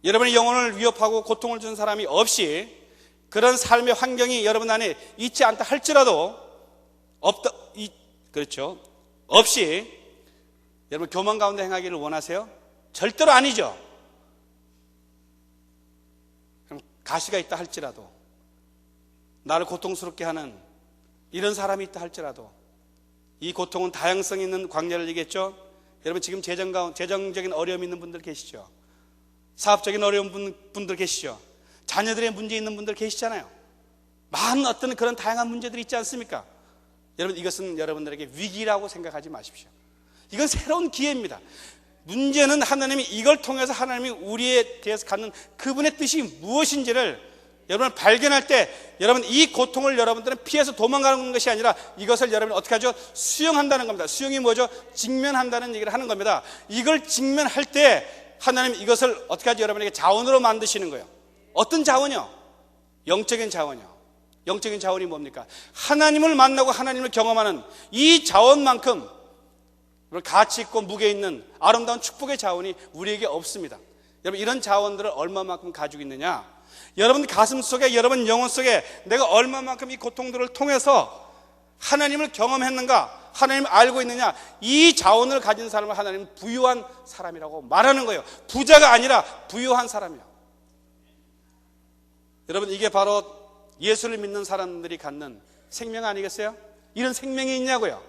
여러분의 영혼을 위협하고 고통을 주는 사람이 없이, 그런 삶의 환경이 여러분 안에 있지 않다 할지라도, 없이 여러분 교만 가운데 행하기를 원하세요? 절대로 아니죠. 그럼 가시가 있다 할지라도, 나를 고통스럽게 하는 이런 사람이 있다 할지라도, 이 고통은 다양성 있는 광야를 얘기했죠. 여러분 지금 재정적인 어려움이 있는 분들 계시죠? 사업적인 어려운 분들 계시죠? 자녀들의 문제 있는 분들 계시잖아요. 많은 어떤 그런 다양한 문제들이 있지 않습니까? 여러분, 이것은 여러분들에게 위기라고 생각하지 마십시오. 이건 새로운 기회입니다. 문제는 하나님이 이걸 통해서 하나님이 우리에 대해서 갖는 그분의 뜻이 무엇인지를 여러분을 발견할 때 여러분 이 고통을 여러분들은 피해서 도망가는 것이 아니라 이것을 여러분이 어떻게 하죠? 수용한다는 겁니다. 수용이 뭐죠? 직면한다는 얘기를 하는 겁니다. 이걸 직면할 때 하나님 이것을 어떻게 하죠? 여러분에게 자원으로 만드시는 거예요. 어떤 자원이요? 영적인 자원이요. 영적인 자원이 뭡니까? 하나님을 만나고 하나님을 경험하는 이 자원만큼 가치 있고 무게 있는 아름다운 축복의 자원이 우리에게 없습니다. 여러분 이런 자원들을 얼마만큼 가지고 있느냐? 여러분 가슴 속에, 여러분 영혼 속에 내가 얼마만큼 이 고통들을 통해서 하나님을 경험했는가, 하나님을 알고 있느냐, 이 자원을 가진 사람을 하나님은 부유한 사람이라고 말하는 거예요. 부자가 아니라 부유한 사람이요. 여러분 이게 바로 예수를 믿는 사람들이 갖는 생명 아니겠어요? 이런 생명이 있냐고요.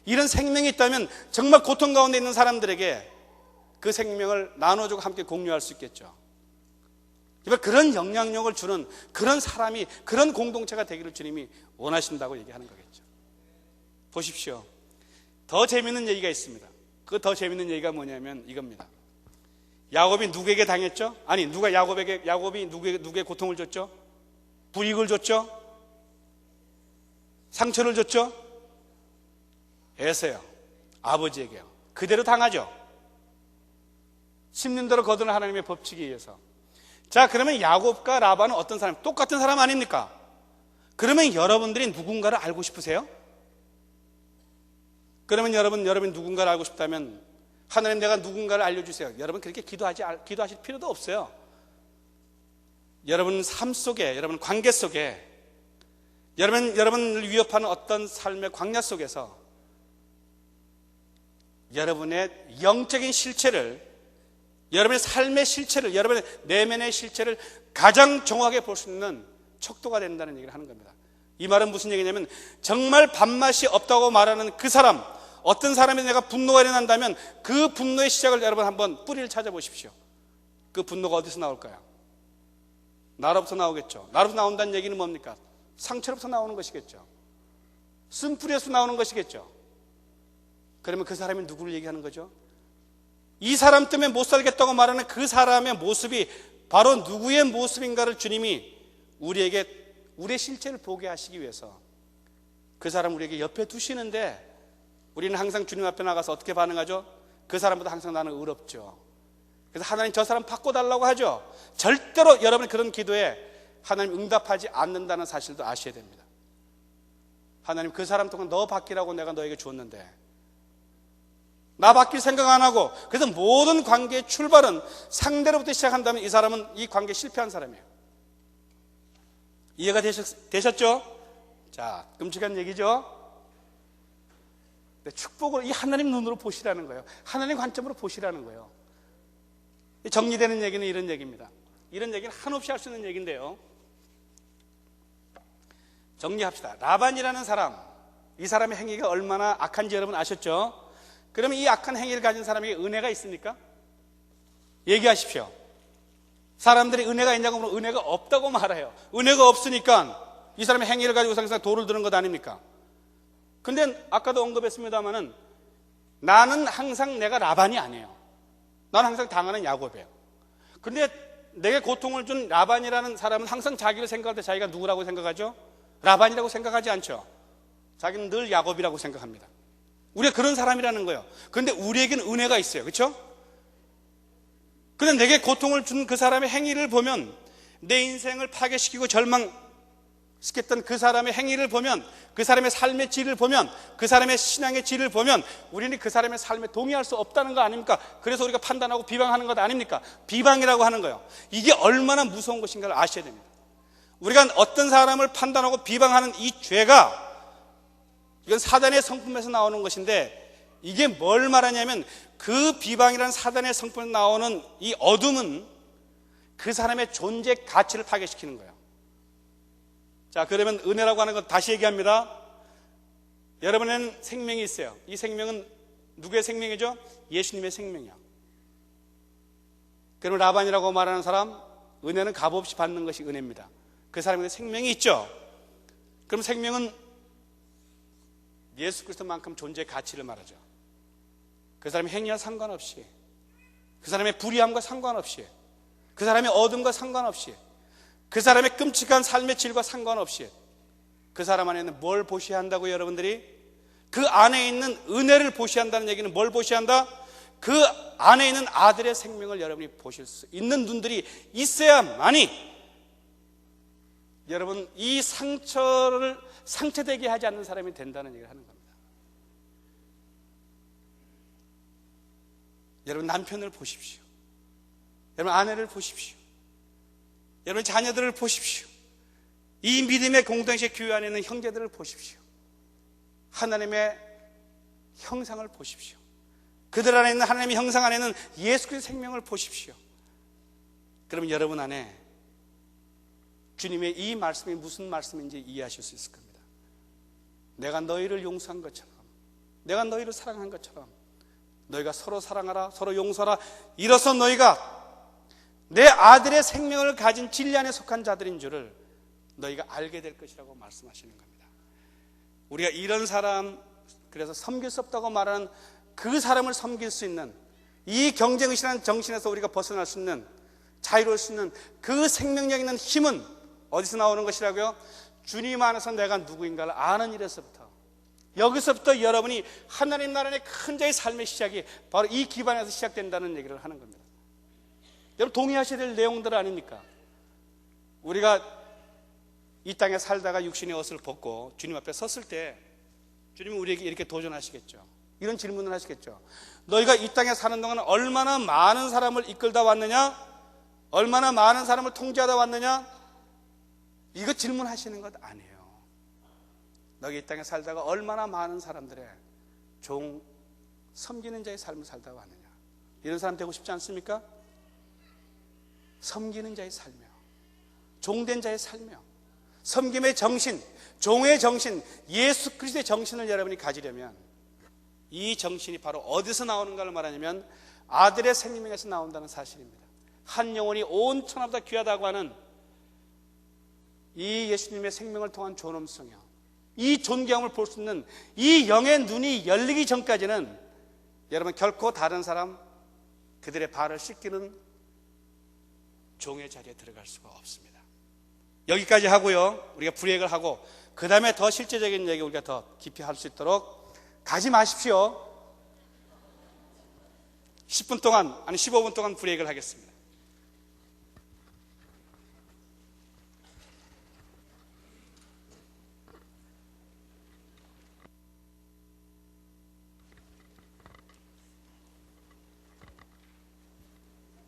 이런 생명이 있다면 정말 고통 가운데 있는 사람들에게 그 생명을 나눠주고 함께 공유할 수 있겠죠. 그런 영향력을 주는 그런 사람이, 그런 공동체가 되기를 주님이 원하신다고 얘기하는 거겠죠. 보십시오. 더 재밌는 얘기가 있습니다. 그 더 재밌는 얘기가 뭐냐면 이겁니다. 야곱이 누구에게 당했죠? 아니, 누가 야곱이 누구에게 고통을 줬죠? 불이익을 줬죠? 상처를 줬죠? 에서요. 아버지에게요. 그대로 당하죠. 심는 대로 거두는 하나님의 법칙에 의해서. 자, 그러면 야곱과 라반은 어떤 사람? 똑같은 사람 아닙니까? 그러면 여러분들이 누군가를 알고 싶으세요? 그러면 여러분이 누군가를 알고 싶다면 하나님 내가 누군가를 알려주세요. 여러분 그렇게 기도하실 필요도 없어요. 여러분 삶 속에, 여러분 관계 속에, 여러분을 위협하는 어떤 삶의 광야 속에서 여러분의 영적인 실체를, 여러분의 삶의 실체를, 여러분의 내면의 실체를 가장 정확하게 볼 수 있는 척도가 된다는 얘기를 하는 겁니다. 이 말은 무슨 얘기냐면 정말 밥맛이 없다고 말하는 그 사람, 어떤 사람이 내가 분노가 일어난다면 그 분노의 시작을 여러분 한번 뿌리를 찾아보십시오. 그 분노가 어디서 나올까요? 나로부터 나오겠죠. 나로부터 나온다는 얘기는 뭡니까? 상처로부터 나오는 것이겠죠. 쓴뿌리에서 나오는 것이겠죠. 그러면 그 사람이 누구를 얘기하는 거죠? 이 사람 때문에 못 살겠다고 말하는 그 사람의 모습이 바로 누구의 모습인가를 주님이 우리의 실체를 보게 하시기 위해서 그 사람 우리에게 옆에 두시는데 우리는 항상 주님 앞에 나가서 어떻게 반응하죠? 그 사람보다 항상 나는 의롭죠. 그래서 하나님 저 사람 바꿔달라고 하죠. 절대로 여러분이 그런 기도에 하나님 응답하지 않는다는 사실도 아셔야 됩니다. 하나님 그 사람 동안 너 바뀌라고 내가 너에게 줬는데 나 바뀔 생각 안 하고, 그래서 모든 관계의 출발은 상대로부터 시작한다면 이 사람은 이 관계에 실패한 사람이에요. 이해가 되셨죠? 자, 끔찍한 얘기죠? 축복을 이 하나님 눈으로 보시라는 거예요. 하나님 관점으로 보시라는 거예요. 정리되는 얘기는 이런 얘기입니다. 이런 얘기는 한없이 할 수 있는 얘기인데요. 정리합시다. 라반이라는 사람, 이 사람의 행위가 얼마나 악한지 여러분 아셨죠? 그러면 이 악한 행위를 가진 사람에게 은혜가 있습니까? 얘기하십시오. 사람들이 은혜가 있냐고 물으면 은혜가 없다고 말해요. 은혜가 없으니까 이 사람의 행위를 가지고 항상 돌을 드는 것 아닙니까? 근데 아까도 언급했습니다마는 나는 항상 내가 라반이 아니에요. 나는 항상 당하는 야곱이에요. 근데 내게 고통을 준 라반이라는 사람은 항상 자기를 생각할 때 자기가 누구라고 생각하죠? 라반이라고 생각하지 않죠. 자기는 늘 야곱이라고 생각합니다. 우리가 그런 사람이라는 거예요. 그런데 우리에게는 은혜가 있어요. 그렇죠? 그런데 내게 고통을 준 그 사람의 행위를 보면, 내 인생을 파괴시키고 절망시켰던 그 사람의 행위를 보면, 그 사람의 삶의 질을 보면, 그 사람의 신앙의 질을 보면 우리는 그 사람의 삶에 동의할 수 없다는 거 아닙니까? 그래서 우리가 판단하고 비방하는 것 아닙니까? 비방이라고 하는 거예요. 이게 얼마나 무서운 것인가를 아셔야 됩니다. 우리가 어떤 사람을 판단하고 비방하는 이 죄가, 이건 사단의 성품에서 나오는 것인데, 이게 뭘 말하냐면 그 비방이라는 사단의 성품에서 나오는 이 어둠은 그 사람의 존재 가치를 파괴시키는 거예요. 자, 그러면 은혜라고 하는 것 다시 얘기합니다. 여러분에는 생명이 있어요. 이 생명은 누구의 생명이죠? 예수님의 생명이요. 그러면 라반이라고 말하는 사람, 은혜는 값없이 받는 것이 은혜입니다. 그 사람에게 생명이 있죠. 그럼 생명은 예수 그리스도만큼 존재의 가치를 말하죠. 그 사람의 행위와 상관없이, 그 사람의 불의함과 상관없이, 그 사람의 어둠과 상관없이 그 사람의 끔찍한 삶의 질과 상관없이 그 사람 안에는 뭘 보셔야 한다고 여러분들이? 그 안에 있는 은혜를 보셔야 한다는 얘기는 뭘 보셔야 한다? 그 안에 있는 아들의 생명을 여러분이 보실 수 있는 눈들이 있어야만이 여러분 이 상처를 상처되게 하지 않는 사람이 된다는 얘기를 하는 겁니다. 여러분 남편을 보십시오. 여러분 아내를 보십시오. 여러분 자녀들을 보십시오. 이 믿음의 공동체 교회 안에 있는 형제들을 보십시오. 하나님의 형상을 보십시오. 그들 안에 있는 하나님의 형상 안에 있는 예수 그리스도의 생명을 보십시오. 그러면 여러분 안에 주님의 이 말씀이 무슨 말씀인지 이해하실 수 있을 겁니다. 내가 너희를 용서한 것처럼, 내가 너희를 사랑한 것처럼 너희가 서로 사랑하라, 서로 용서하라. 이로써 너희가 내 아들의 생명을 가진 진리 안에 속한 자들인 줄을 너희가 알게 될 것이라고 말씀하시는 겁니다. 우리가 이런 사람, 그래서 섬길 수 없다고 말하는 그 사람을 섬길 수 있는 이 경쟁의식이라는 정신에서 우리가 벗어날 수 있는, 자유로울 수 있는 그 생명력 있는 힘은 어디서 나오는 것이라고요? 주님 안에서 내가 누구인가를 아는 일에서부터, 여기서부터 여러분이 하나님 나라의 큰 자의 삶의 시작이 바로 이 기반에서 시작된다는 얘기를 하는 겁니다. 여러분 동의하셔야 될 내용들 아닙니까? 우리가 이 땅에 살다가 육신의 옷을 벗고 주님 앞에 섰을 때 주님은 우리에게 이렇게 도전하시겠죠. 이런 질문을 하시겠죠. 너희가 이 땅에 사는 동안 얼마나 많은 사람을 이끌다 왔느냐? 얼마나 많은 사람을 통제하다 왔느냐? 이거 질문하시는 것 아니에요. 너희 이 땅에 살다가 얼마나 많은 사람들의 종, 섬기는 자의 삶을 살다 왔느냐? 이런 사람 되고 싶지 않습니까? 섬기는 자의 삶이요, 종된 자의 삶이요, 섬김의 정신, 종의 정신, 예수 그리스도의 정신을 여러분이 가지려면 이 정신이 바로 어디서 나오는가를 말하냐면 아들의 생명에서 나온다는 사실입니다. 한 영혼이 온 천하보다 귀하다고 하는 이 예수님의 생명을 통한 존엄성이요, 이 존경을 볼 수 있는 이 영의 눈이 열리기 전까지는 여러분 결코 다른 사람, 그들의 발을 씻기는 종의 자리에 들어갈 수가 없습니다. 여기까지 하고요, 우리가 브레이크를 하고 그 다음에 더 실제적인 얘기 우리가 더 깊이 할 수 있도록 가지 마십시오. 10분 동안, 아니 15분 동안 브레이크를 하겠습니다.